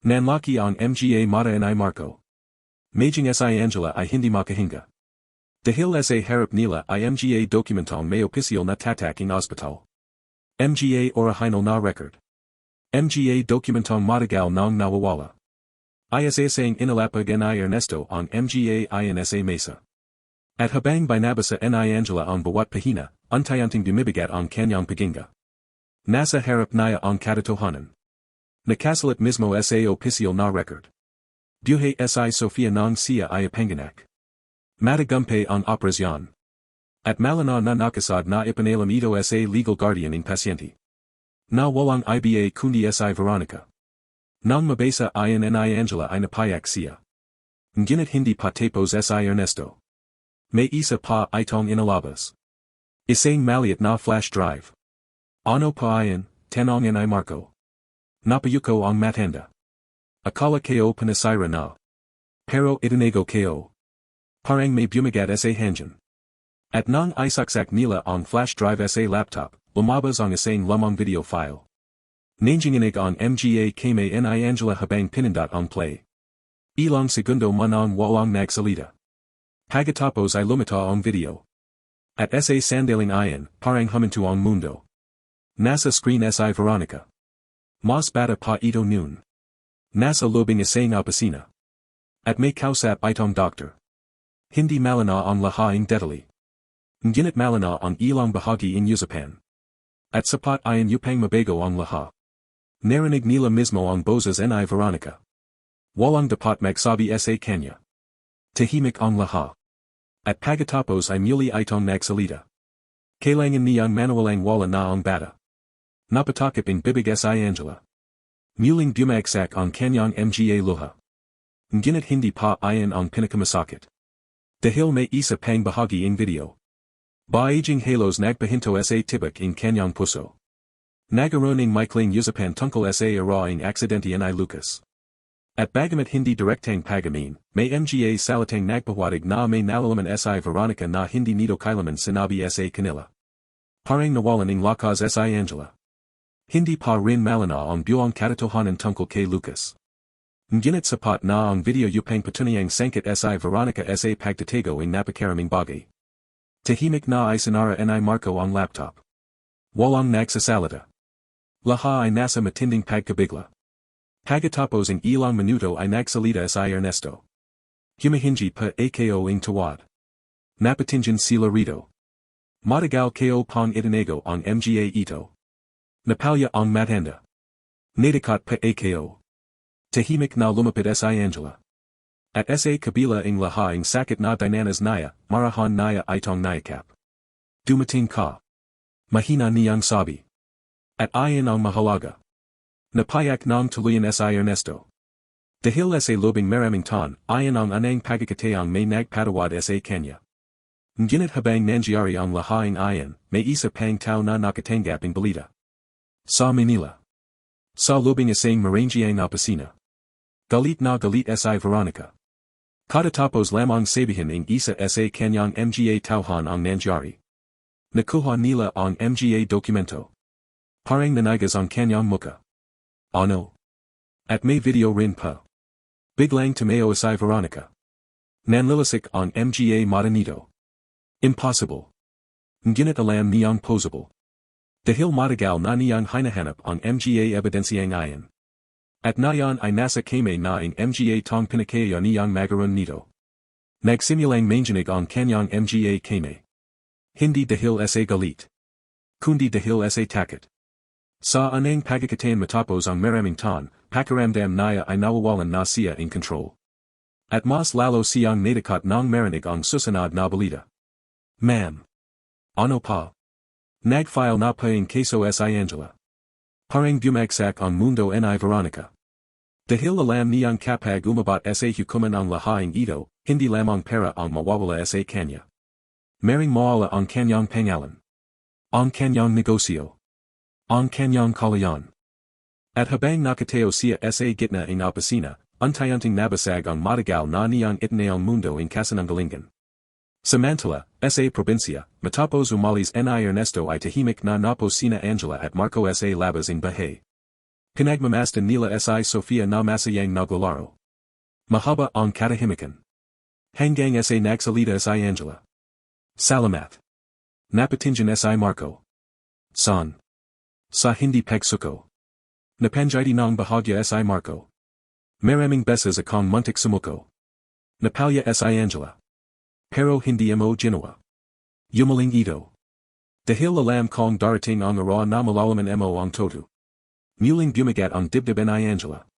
Nanlaki ang mga mata ni Marco. Maging si Angela ay hindi makahinga. Dahil sa harap nila ay mga dokumentong may opisyal na tataking ospital. Mga original na record. Mga dokumentong matagal nang nawawala. Isang inalapag ni Ernesto ang mga sa mesa. At habang binabasa ni Angela ang bawat pahina, unti-unting dumibigat ang kanyang paginga. Nasa harap niya ang Katotohanan. Nakasulat mismo sa opisyal na record. Buhay si Sofia nang siya ay panganak. Matagumpay ang operasyon. At malana na nakasad na ipinalam ito sa legal guardian ng pasyente. Na walang iba kundi si Veronica. Nang mabasa ayon ni Angela ay napayak siya. Ngunit hindi pa tapos si Ernesto. May isa pa itong inalabas. Isang maliit na flash drive. Ano pa ayon, tanong ni Marco. Napayuko ang matanda. Akala ko panasira na. Pero itinago ko. Parang may bumagat sa hangin. At nang isaksak nila ang flash drive sa laptop, lumabas ang isang lamang video file. Nanginginig ang mga kamay ni Angela habang pinindot ang play. Ilang segundo man ang walang nagsalita. Pagkatapos ay lumitaw ang video. At sa sandaling ayon, parang huminto ang mundo. Nasa screen si Veronica. Mas bata pa ito noon. Nasa lobing isang opisina. At may kausap itong doctor. Hindi malana ang lahaing detali. Ngunit malana ang ilang bahagi in usapan. At sapat ayon upang mabago ang lahat. Narinig nila mismo ang boses ni Veronica. Walang dapat magsabi sa kanya. Tahimik ang lahat. At pagkatapos ay muli itong nagsalita. Kailangan niyang manuwalang wala na ang bata. Napatakip ang bibig si Angela. Muling bumagsak ang kanyang mga luha. Ngunit hindi pa ayon ang pinakamasakit. Dahil may isa pang bahagi ing video. Baaging halos nagpahinto sa tibak ing kanyang puso. Nagaroon ing maikling usapan tungkol sa araing aksidente ni Lucas. At bagamat hindi direktang pagamin, may mga salitang nagpahuwatig na may nalalaman si Veronica na hindi nito kailaman sinabi sa kanila. Parang nawalan ing lakas si Angela. Hindi pa rin malinaw ang buong katotohanan tungkol kay Lucas. Ngunit sapat na ang video upang patunayang sangkit si Veronica sa pagtatago ing napakaraming bagay. Tahimik na isinara ni Marco ang laptop. Walang nagsasalita. Lahat ay nasa matinding pagkabigla. Pagkatapos ang ilang minuto ay nagsalita si Ernesto. Humihingi pa ako ing tawad. Napatingin sila rito. Matagal ko pang itinago ang mga ito. Napalya ang matanda. Nadakat pa ako. Tahimik na lumapit si Angela. At sa kabila ing lahaing sakit na dinanas naya, marahan naya itong nayakap. Dumating ka. Mahina niyang sabi. At ayon ang mahalaga. Napayak ng tuluyan si Ernesto. Dahil sa lobing maraming tan, ayon ang anang pagkakataang may nagpatawad sa kanya. Ngunit habang nangyari ang lahaing ayon, may isa pang tao na nakatanggap ang balita. Sa Manila. Sa lobing isang marangyang opisina. Galit na galit si Veronica. Katatapos lamang sabihin ng isa sa kanyang mga tauhan ang nangyari. Nakuha nila ang mga dokumento. Parang nanigas ang kanyang muka. Ano? At may video rin pa. Biglang tumayo si Veronica. Nanlilisik ang mga mata nito. Impossible. Ngunit alam niyang posable. Dahil matagal na niyang hinahanap ang mga ebidensyang ayon. At nayan ay nasa kame na ang mga tong pinakaya niyang magaron nito. Nagsimulang manginig ang kanyang mga kame. Hindi dahil sa galit. Kundi dahil sa takot. Sa anang pagkakataon matapos ang maraming tan, pakiramdam naya ay nawawalan na siya in control. At mas lalo siyang nadakat ng marinig ang susunod na balita. Ma'am. Ano pa? Nagfile na pa ang kaso si Angela. Parang bumagsak ang mundo ni Veronica. Dahil alam niyang kapag umabat sa hukuman ang lahaing ito, hindi lamang pera ang mawawala sa kanya. Maring mawala ang kanyang pangalan. Ang kanyang negosyo. Ang kanyang kalayan. At habang nakatayo siya sa gitna ng opisina, unti-unting nabasag ang matagal na niyang itinayang mundo in kasinungalingan. Samantala, sa probinsya, matapos umalis ni Ernesto ay tahimik na napos sina Angela at Marco sa labas in Buhay. Pinagmamasdan nila si Sofia na masayang naglalaro. Mahaba ang katahimikan. Hanggang sa nagsalita si Angela. Salamat. Napatingin si Marco. Son. Sa hindi pagsuko. Napanjiti ng bahagya si Marco. Maraming beses akong muntik sumuko. Napalya si Angela. Pero hindi mo ginawa. Yumaling ito. Dahil alam kong darating ang araw na malalaman mo ang toto. Muling bumagat ang dibdib ni Angela.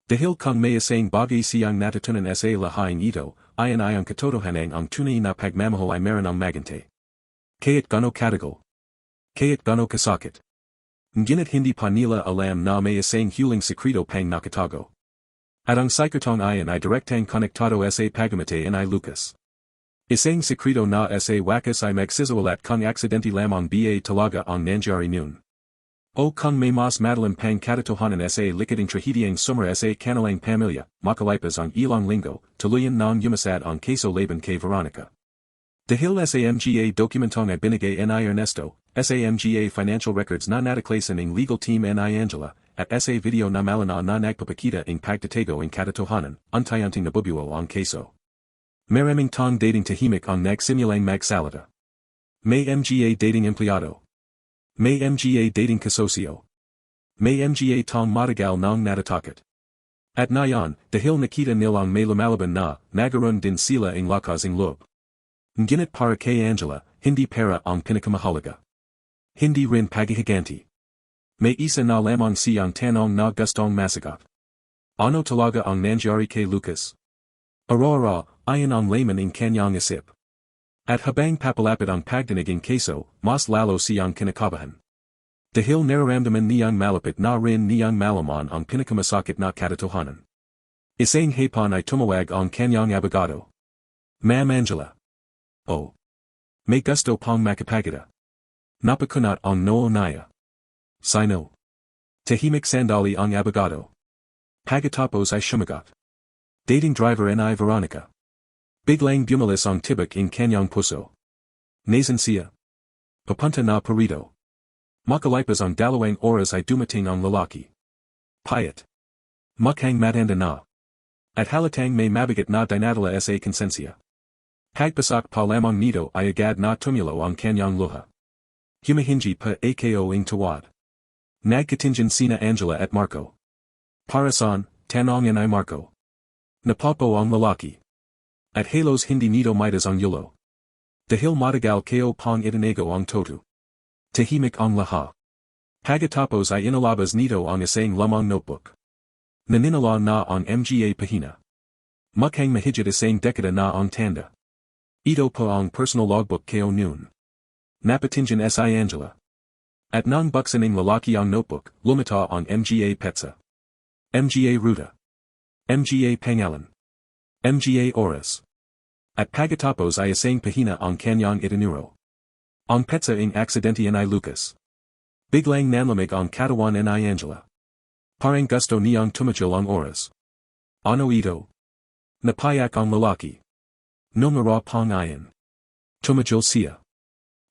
Dahil kung may isang bagay siyang natutunan sa lahaing ito, ayon ay ang katotohanan ang tunay na pagmamahal ay meron ang magante. Kaya't gano katagal. Kaya't gano kasakit. Ngunit hindi pa nila alam na may isang huling sekreto pang nakatago. At ang sikretong ayon ay direktang konektado sa pagamate ni Lucas. Isang sekreto na sa wakas ay magsisiwalat kung aksidente lamang ba talaga ang nangyari noon. O kung may mas madalang pang katotohanan sa likading trahediyang sumara sa kanilang pamilya, makalipas ang ilang linggo, tuluyan nang yumasad ang kaso laban kay Veronica. Dahil sa mga dokumentong ay binigay ni Ernesto, sa mga financial records na nataklasan ng legal team ni Angela, at sa video na malinaw na nagpapakita ng pagtatago ng katotohanan, unti-unting nabubuo ang kaso. Maraming tong dating tahimik ang nagsimulang magsalita. May mga dating empleyado. May mga dating kasosyo. May mga tong matagal nang natatakot. At nayan, dahil nakita nilang may lumalaban na, nagaroon din sila ang lakas ng loob. Ngunit para kay Angela, hindi pera ang pinakamahalaga. Hindi rin paghihiganti. May isa na lamang siyang tanong na gustong masagot. Ano talaga ang nangyari kay Lucas? Ara-ara, ayon ang layman ng kanyang isip. At habang papalapit ang pagdinig ng kaso, mas lalo siyang kinakabahan. Dahil nararamdaman niyang malapit na rin niyang malaman ang pinakamasakit na katotohanan. Isang hapon ay tumawag ang kanyang abogado. Ma'am Angela. Oh. May gusto pang makipagita. Napakunat ang noo naya. Sino. Tahimik sandali ang abogado. Pagkatapos ay sumagot. Dating driver ni Veronica. Biglang bumalis ang tibak in kanyang puso. Nasan siya. Papunta na parito. Makalipas ang dalawang oras ay dumating ang lalaki. Payat. Mukhang matanda na. At halatang may mabigat na dinadala sa konsensya. Pagpasak pa lamang nito ay agad na tumulo ang kanyang luha. Humahingi pa ako ing tawad. Nagkatingin sina Angela at Marco. Para saan, tanongin ay Marco. Napapo ang lalaki. At halos hindi nito mitas ang yulo. Dahil matagal ko pang itinago ang toto. Tahimik ang laha. Pagkatapos ay inalabas nito ang isang lamang notebook. Naninala na ang mga pahina. Mukhang mahigit isang dekada na ang tanda. Ito pa ang personal logbook ko noon. Napatingin si Angela. At nang buksaning lalaki ang notebook, lumita ang mga petsa. Mga ruta. Mga pangalan. Mga oras. At pagkatapos ay isang pahina ang kanyang itinuro. Ang petsa ing aksidente ni Lucas. Biglang nanlamig ang katawan ni Angela. Parang gusto niyang tumigil ang oras. Ano ito? Napayak ang lalaki. Numara pang ayan. Tumigil siya.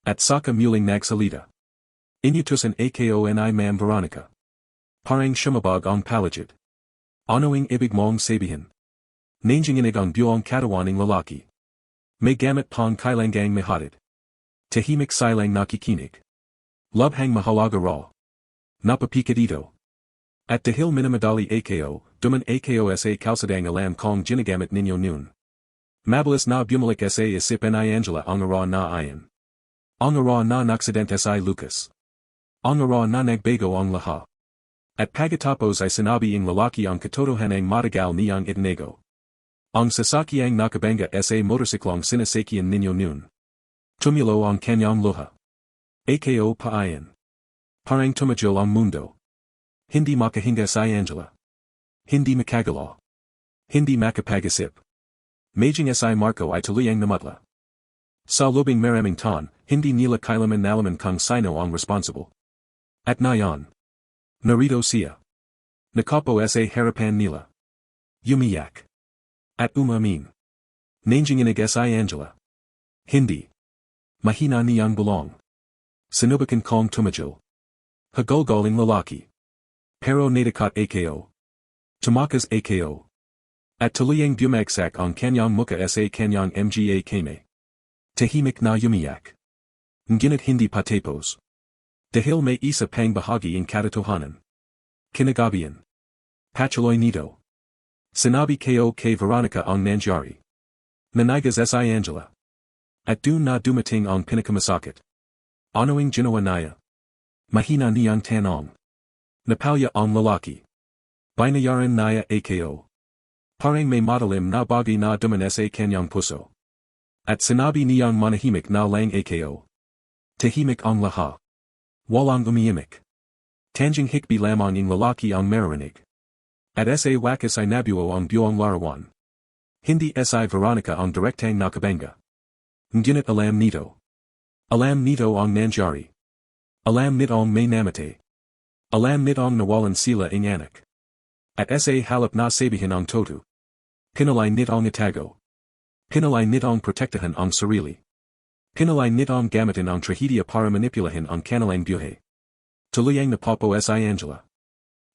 At saka muling nagsalita. Inutusan ako ni Ma'am Veronica. Parang shumabag ang palagid. Ano ing ibig mong sabihin? Nanginginig ang buong katawan ng lalaki. May gamit pang kailangang mahatid. Tahimik silang nakikinig. Lubhang mahalaga raw. Napapikit ito. At dahil minamadali ako, duman ako sa kalsadang alam kong ginagamit ninyo noon. Mabilis na bumalik sa isip ni Angela ang ara na ayan. Ang ara na naksidente si Lucas. Ang ara na nagbago ang laha. At pagkatapos ay sinabi ang lalaki ang katotohanang matagal niyang itinago. Ang sasakyang nakabanga sa motorsiklong sinasakyan ninyo noon. Tumulo ang kanyang luha. Ako paayan. Parang tumigil ang mundo. Hindi makahinga si Angela. Hindi makagalaw. Hindi makapag-isip. Maging si Marco ay tuluyang namutla. Sa lobing maraming taon, hindi nila kailaman nalaman kung sino ang responsible. At ngayon. Narito siya. Nakapo sa harapan nila. Umiyak. At umamin. Nanginginig si Angela. Hindi. Mahina niyang bulong. Sinubukan kong tumigil. Hagulguling lalaki. Pero natakat ako. Tumakas ako. At tuluyang bumagsak ang kanyang muka sa kanyang mga kame. Tahimik na umiyak. Ngunit hindi patapos. Dahil may isa pang bahagi ng Katotohanan. Kinagabihan. Patuloy nito. Sinabi ko kay Veronica ang nangyari. Nanigas si Angela. At dun na dumating ang pinakamasakit. Ano ang ginawa niya? Mahina niyang tanong. Napalya ang lalaki. Binayaran niya ako. Parang may madalim na bagay na duman sa kanyang puso. At sinabi niyang manahimik na lang ako. Tahimik ang laha. Walang umiimik. Tanjing hikbi lamang ang lalaki ang marinig. At sa wakas ay nabuo ang buong larawan. Hindi si Veronica ang direktang nakabanga. Ngunit alam nito. Alam nito ang nangyari. Alam nitong may namatay. Alam nitong nawalan sila ng anak. At sa halap na sabihin ang toto. Pinalay nitong itago. Pinalay nitong protektahan ang sarili. Pinalay nitong gamitin ang trahedya para manipulahin ang kanilang buhay. Tuluyang napapo si Angela.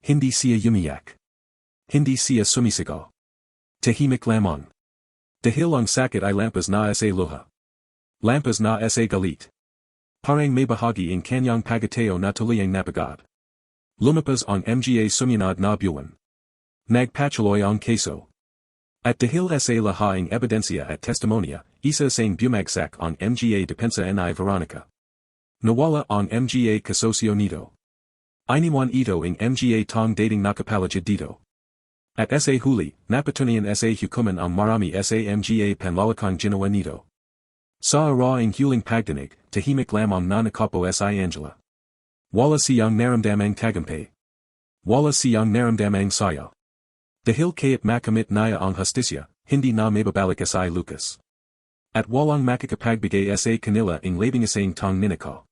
Hindi siya umiyak. Hindi siya sumisigaw. Tahimik lamang. Dahil ang sakit ay lampas na sa luha. Lampas na sa galit. Parang may bahagi in kanyang pagateo na tuluyang napagat. Lumapas ang mga sumunod na buwan. Nagpatuloy ang keso. At dahil sa lahaing ebidensya at testimonya, isa sang bumagsak ang mga depensa ni Veronica. Nawala ang mga kasosyo nito. Iniwan ito ang mga tong dating nakapalagid dito. At sa huli, napatunayan sa hukuman ang marami sa mga panlalakang ginawa nito. Sa araing huling pagdinig, tahimik lamang na nakapo si Angela. Wala siyang naramdamang tagumpay. Wala siyang naramdamang saya. Dahil kayat makamit naya ang hustisya, hindi na mababalik sa Lucas. At walang makakapagbigay sa kanila ang labingasang tong ninakaw.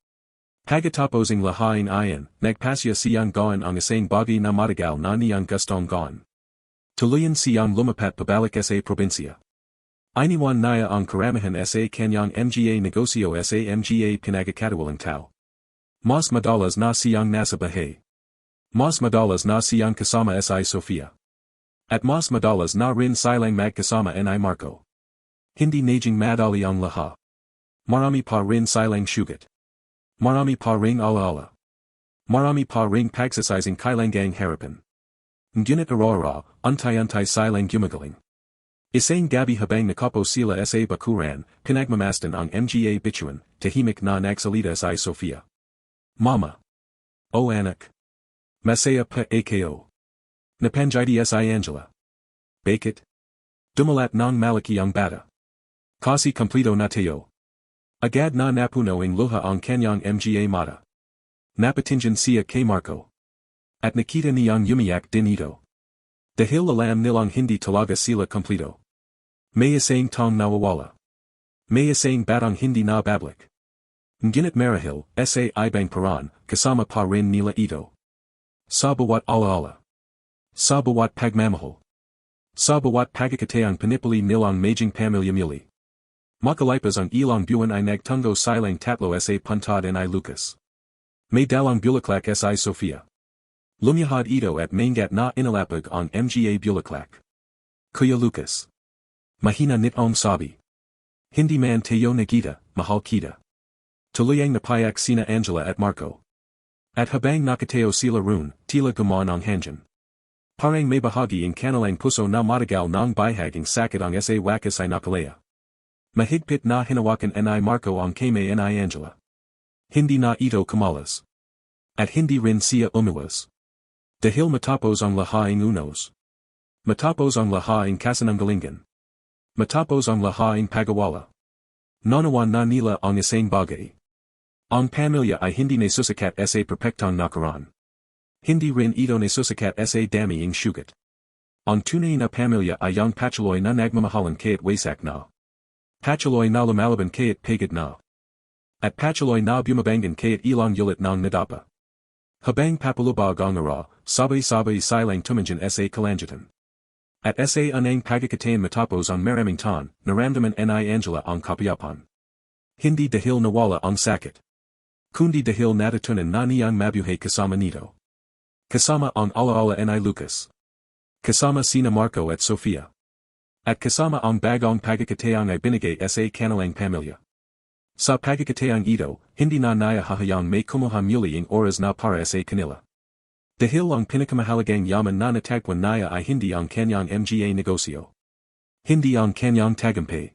Pagkatapos ang lahain ayan, nagpasya siyang gawin ang isang bagay na matagal na niyang gustong gawin. Tuluyan siyang lumapat pabalik sa probinsya. Iniwan naya ang karamihan sa kanyang mga negosyo sa mga pinagkakatawalang tao. Mas madalas na siyang nasa bahay. Mas madalas na siyang kasama sa Sofia. At mas madalas na rin silang magkasama ni Marco. Hindi naging madali ang lahat. Marami pa rin silang sugat. Marami pa ring alaala. Marami pa ring pagsasising kailangang harapin. Ngunit arora, unti-unting silang gumagaling. Isang gabi habang nakapo sila sa bakuran, pinagmamasdan ang mga bituan, tahimik na nagsalita sa Sofia. Mama. O anak. Masaya pa ako. Napanjidi si Angela. Bakit? Dumalat ng malaki ang bata. Kasi kompleto na tayo. Agad na napuno ang luha ang kanyang mga mata. Napatingin siya kay Marco. At nakita niyang umiyak din ito. Dahil alam nilang hindi talaga sila kompleto. May isang tong nawawala. May isang batang hindi na babalik. Ngunit marahil, sa ibang paraan, kasama pa rin nila ito. Sa bawat alaala. Sa bawat pagmamahal. Sa bawat pagkakataang panipuli nilang maging pamilya muli. Makalipas ang ilang buwan ay nagtungo silang tatlo sa puntad ni Lucas. May dalang bulaklak si Sofia. Lumiyahad ito at mangat na inalapag ang mga bulaklak. Kuya Lucas. Mahina nitong sabi. Hindi man tayo nakita, mahal kita. Tuluyang napayak sina Angela at Marco. At habang nakatayo sila roon, tila gumawa ng hangin. Parang may bahagi ang kanilang puso na matagal ng bahaging sakit ang sa wakas ay nakalaya. Mahigpit na hinawakan ni Marco ang kamay ni Angela. Hindi na ito kumalas. At hindi rin siya umiwas. Dahil matapos ang lahaing unos. Matapos ang lahaing kasinanggalingan. Matapos ang lahaing pagawala. Nanawan na nila ang isang bagay. Ang pamilya ay hindi nasusikat sa perpektang nakaraan. Hindi rin ito nasusikat sa dami ang sugat. Ang tunay na pamilya ay ang patuloy na nagmamahalan kaya't wasak na. Patuloy na lumalaban kaya't pagod na. At patuloy na bumabangan kaya't ilang ulit ng nadapa. Habang papalubag ang ara, sabay-sabay silang tumingin sa kalangitan. At sa anang pagkakataon matapos ang maraming taon, naramdaman ni Angela ang kapayapan. Hindi dahil nawala ang sakit. Kundi dahil natutunan na niyang mabuhay kasama nito. Kasama ang alaala ni Lucas. Kasama sina Marco at Sofia. At kasama ang bagong pagkakataong ay binigay sa kanilang pamilya. Sa pagkakataong ito, hindi na naya hahayang may kumuha muli ang oras na para sa kanila. Dahil ang pinakamahalagang yaman na natagpuan naya ay hindi ang kanyang mga negosyo. Hindi ang kanyang tagumpay.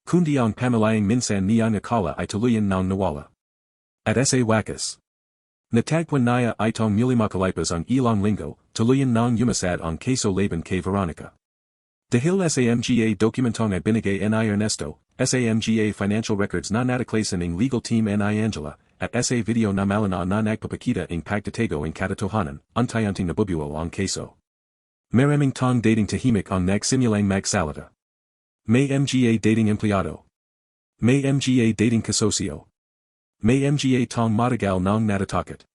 Kundi ang pamalayang minsan niyang akala ay tuluyan ng nawala. At sa wakas. Natagpuan naya itong muli makalipas ang ilang linggo, tuluyan ng yumasad ang kaso laban kay Veronica. Dahil sa mga dokumentong ay binigay ni Ernesto, sa mga financial records na nataklasan ng legal team ni Angela, at sa video na malana na nagpapakita ang pagtatago ang Katotohanan, unti-unting nabubuo ang kaso. Maraming tong dating tahimik ang nagsimulang magsalita. May mga dating empleyado. May mga dating kasosyo. May mga tong matagal ng natatakot.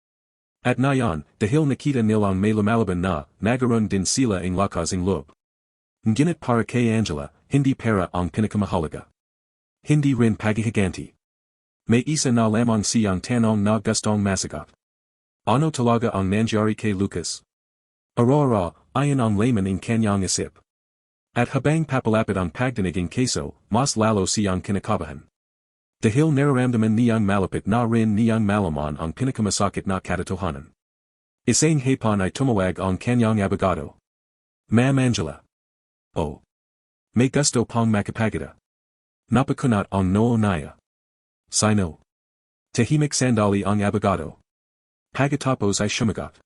At nayon, dahil nakita nilang may lumalaban na, nagaroon din sila ang lakas ng loob. Ngunit para kay Angela, hindi pera ang pinakamahalaga. Hindi rin paghihiganti. May isa na lamang siyang tanong na gustong masagot. Ano talaga ang nangyari kay Lucas? Ara-ara, ayon ang layman ng kanyang isip. At habang papalapit ang pagdinig ng kaso, mas lalo siyang kinakabahan. Dahil nararamdaman niyang malapit na rin niyang malaman ang pinakamasakit na katotohanan. Isang hapon ay tumawag ang kanyang abogado. Ma'am Angela. Oh. May gusto pang makapagita. Napakunat ang noo naya. Sino. Tahimik sandali ang abogado. Pagkatapos ay sumagot.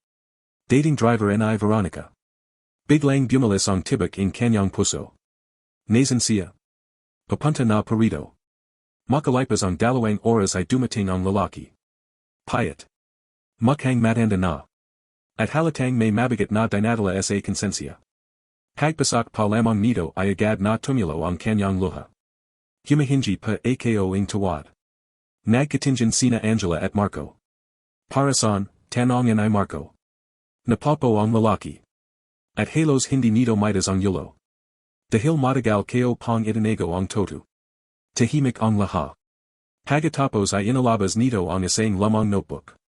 Dating driver ni Veronica. Biglang bumalis ang tibak in kanyang puso. Nasan siya. Papunta na parito. Makalipas ang dalawang oras ay dumating ang lalaki. Payat. Mukhang matanda na. At halatang may mabigat na dinadala sa konsensya. Hagpasak pa lamang nito ay agad na tumulo ang kanyang luha. Humahingi pa ako ing tawad. Nagkatingan sina Angela at Marco. Para saan, tanong ay Marco. Napapo ang lalaki. At halos hindi nito mitas ang yulo. Dahil matagal ko pang itinago ang toto. Tahimik ang laha. Pagkatapos ay inilabas nito ang isang lamang notebook.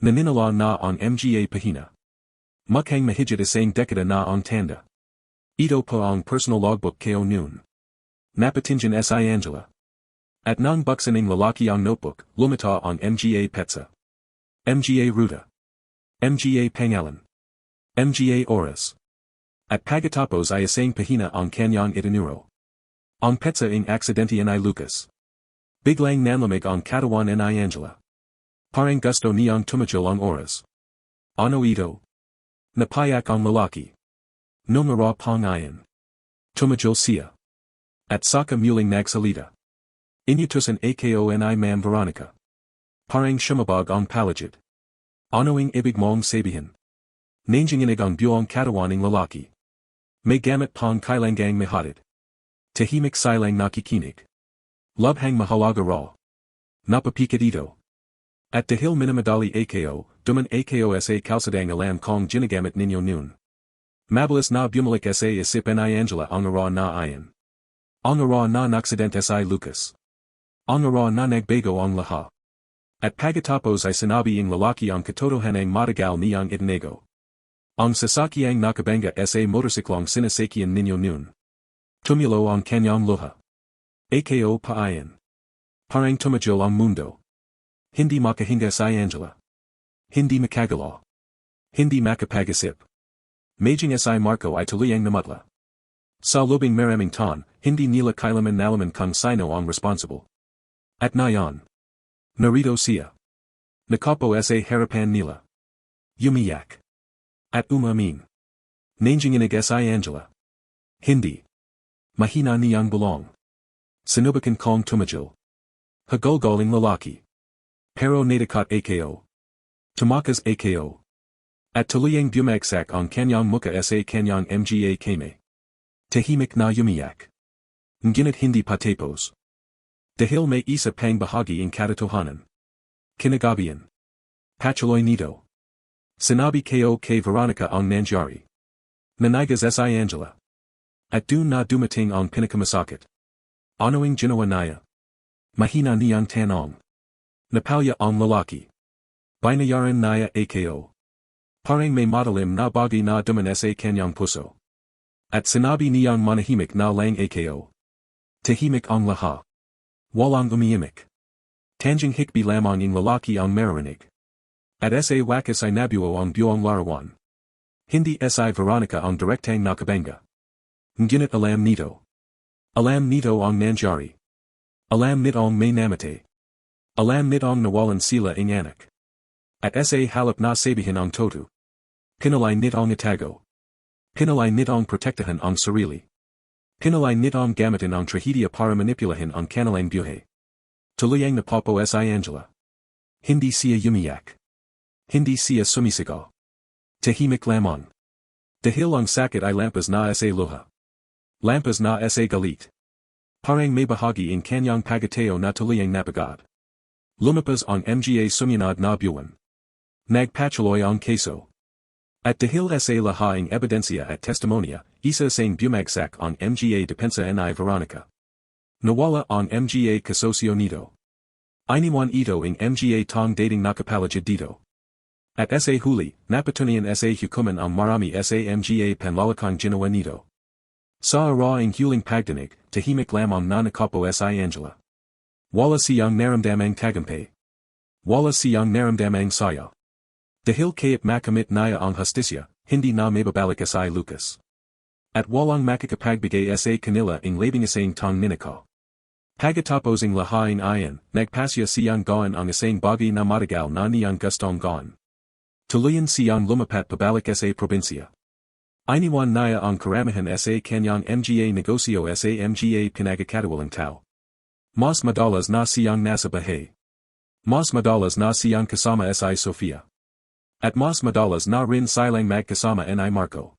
Naninala na ang mga pahina. Mukhang mahigit isang dekada na ang tanda. Ito pa ang personal logbook ko noon. Napatingan si Angela. At nang buksaning lalaki ang notebook, lumita ang mga petsa. Mga ruta. Mga pangalan. Mga oras. At pagkatapos ay isang pahina ang kanyang itinuro. Ang petsa ing aksidente ni Lucas. Biglang nanlamig ang katawan ni Angela. Parang gusto niyang tumigil ang oras. Ano ito? Napayak ang lalaki. Numara pang ayan. Tumigil siya. At saka muling nagsalita. Inutusan ako ni Ma'am Veronica. Parang shumabog ang palagid. Anoing ibig mong sabihin. Nanginginig ang buong katawan ng lalaki. May gamit pang kailangang mahatid. Tahimik silang nakikinig. Lubhang mahalaga raw. Napapikit ito. At dahil minamadali ako, duman ako sa kalsadang alam kong ginagamit ninyo noon. Mabilis na bumalik sa isip ni Angela ang ara na ayan. Ang ara na naksident si Lucas. Ang ara na nagbago ang laha. At pagkatapos ay sinabi ang lalaki ang katotohanang matagal niyang itinago. Ang sasakyang nakabanga sa motorsiklong sinasakyan ninyo noon. Tumulo ang kanyang luha. Ako pa ayan. Parang tumigil ang mundo. Hindi makahinga si Angela. Hindi makagalaw. Hindi makapag-isip. Maging si Marco ay tuluyang namutla. Sa lobing maraming taon, hindi nila kailanman nalaman kung sino ang responsible. At ngayon. Narito siya. Nakapo sa harapan nila. Umiyak. At umamin. Nanginginig si Angela. Hindi. Mahina niyang bulong. Sinubukan kong tumigil. Hagulguling lalaki. Pero natakat ako. Tumakas ako. At tuluyang bumagsak ang kanyang muka sa kanyang mga kame. Tahimik na umiyak. Ngunit hindi patapos. Dahil may isa pang bahagi ng katotohanan. Kinagabihan. Patuloy nito. Sinabi ko kay Veronica ang nangyari. Nanigas si Angela. At dun na dumating ang pinakamasakit. Anoing ginawa niya? Mahina niyang tanong. Napalya ang lalaki. Binayaran niya ako. Parang may matalim na bagay na duman sa kanyang puso. At sinabi niyang manahimik na lang ako. Tahimik ang laha. Walang umiimik. Tanjing hikbi lamang ang lalaki ang marinig. At sa wakas ay nabuo ang buong larawan. Hindi si Veronica ang direktang nakabanga. Ngunit alam nito. Alam nito ang nangyari. Alam nitong may namatay. Alam nitong nawalan sila ng anak. At sa halap na sabihin ang toto. Pinalay nitong itago. Pinalay nitong protektahan ang sarili. Pinalay nitong gamitin ang trahedya para manipulahin ang kanilang buhay. Tuluyang napapo si Angela. Hindi siya umiyak. Hindi siya sumisigaw. Tahimik lamang. Dahil ang sakit ay lampas na sa luha. Lampas na sa galit. Parang may bahagi in kanyang pagateo na tuluyang napagad. Lumapas ang mga sumunod na buwan. Nagpatuloy ang keso. At dahil sa lahaing ebidensya at testimonya, isa sang bumagsak ang mga depensa ni Veronica. Nawala ang mga kasosyo nito. Iniwan ito ang mga tong dating nakapalagid dito. At sa huli, napatunayan sa hukuman ang marami sa mga panlalakang ginawa nito. Sa araw ang huling pagdinig, tahimik lamang na nakapo si Angela. Wala siyang naramdamang tagumpay. Wala siyang naramdamang saya. Dahil kaya't makamit niya ang hustisya, hindi na mababalik si Lucas. At walang makakapagbigay sa kanila ang labing isang tong ninakaw. Pagkatapos ang lahain ayan, nagpasya siyang gawin ang isang bagay na matagal na niyang gustong gawin. Tuluyan siyang lumapat pabalik sa probinsya. Iniwan niya ang karamihan sa kanyang mga negosyo sa mga pinagkakatawalang tao. Mas madalas na siyang nasa bahay. Mas madalas na siyang kasama si Sofia. At mas madalas na rin silang magkasama ni Marco.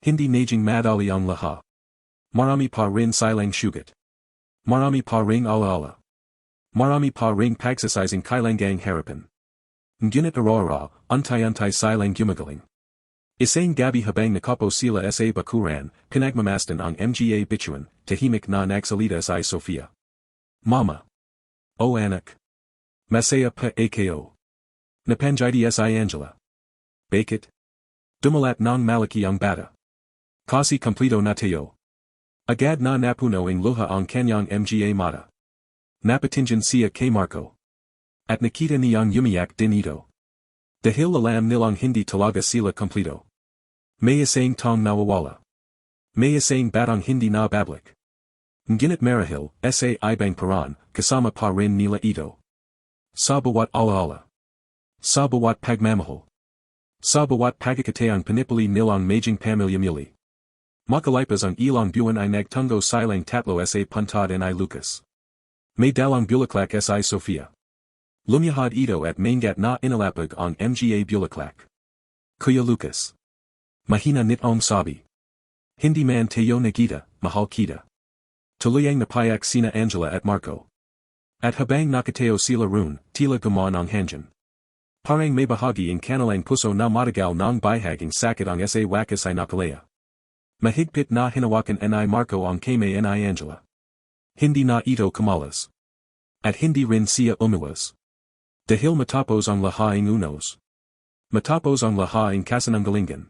Hindi najing madali ang laha. Marami pa rin silang sugat. Marami pa ring alaala. Marami pa ring pagsasizing kailangang harapan. Ngunit araw-araw, unti-unting silang gumagaling. Isang gabi habang nakapo sila sa bakuran, pinagmamasdan ang mga bituan, tahimik na nagsalita si Sofia. Mama. O anak. Masaya pa ako. Napanjidi si Angela. Bakit? Dumalat ng malaki ang bata. Kasi kompleto na tayo. Agad na napuno ang luha ang kanyang mga mata. Napatingin siya kay Marco. At nakita niyang umiyak din ito. Dahil alam nilang hindi talaga sila kompleto. May isang tong nawawala. May isang batang hindi na babalik. Ngunit marahil, sa ibang paraan, kasama pa rin nila ito. Sa bawat alaala. Sa bawat pagmamahal. Sa bawat pagkakataang panipuli nilang maging pamilya muli. Makalipas ang ilang buwan ay nagtungo silang tatlo sa puntad ni Lucas. May dalang bulaklak si Sofia. Lumiyahad ito at maingat na inalapag ang mga bulaklak. Kuya Lucas. Mahina nitong sabi. Hindi man tayo nakita, mahal kita. Tuluyang napayak sina Angela at Marco. At habang nakatayo sila roon, tila gumawa ng hangin. Parang may bahagi ang kanilang puso na matagal ng bahaging sakit ang sa wakas ay napalaya. Mahigpit na hinawakan ni Marco ang kamay ni Angela. Hindi na ito kumalas. At hindi rin siya umiwas. Dahil matapos ang lahaing unos. Matapos ang lahaing kasinanggalingan.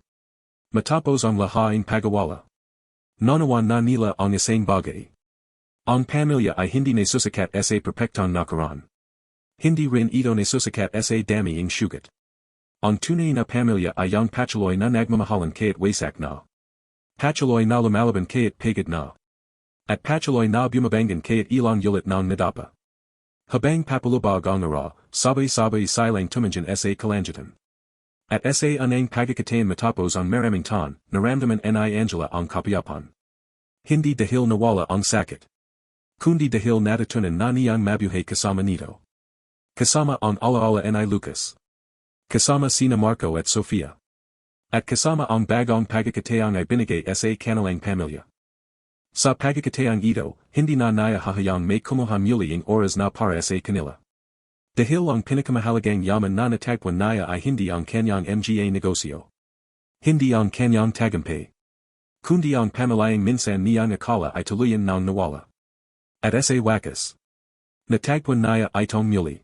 Matapos ang lahaing pagawala. Nanawan na nila ang isang bagay. Ang pamilya ay hindi nasusikat sa perpektang nakaraan. Hindi rin ito nasusikat sa dami ang sugat. Ang tunay na pamilya ay ang patuloy na nagmamahalan kaya't wasak na. Patuloy na lumalaban kaya't pagod na. At patuloy na bumabangan kaya't ilang ulit ng nadapa. Habang papalubag ang ara, sabay-sabay silang tumingin sa kalangitan. At sa anang pagkakataon matapos ang maraming taon, naramdaman ni Angela ang kapayapan. Hindi dahil nawala ang sakit. Kundi dahil natutunan na niyang mabuhay kasama nito. Kasama ang alaala ni Lucas. Kasama sina Marco at Sofia. At kasama ang bagong pagkakataong ay binigay sa kanilang pamilya. Sa pagkakataong ito, hindi na naya hahayang may kumuha muli ang oras na para sa kanila. Dahil ang pinakamahalagang yaman na natagpuan naya ay hindi ang kanyang mga negosyo. Hindi ang kanyang tagumpay. Kundi ang pamalayang minsan niyang akala ay tuluyan ng nawala. At sa wakas. Natagpuan naya itong muli.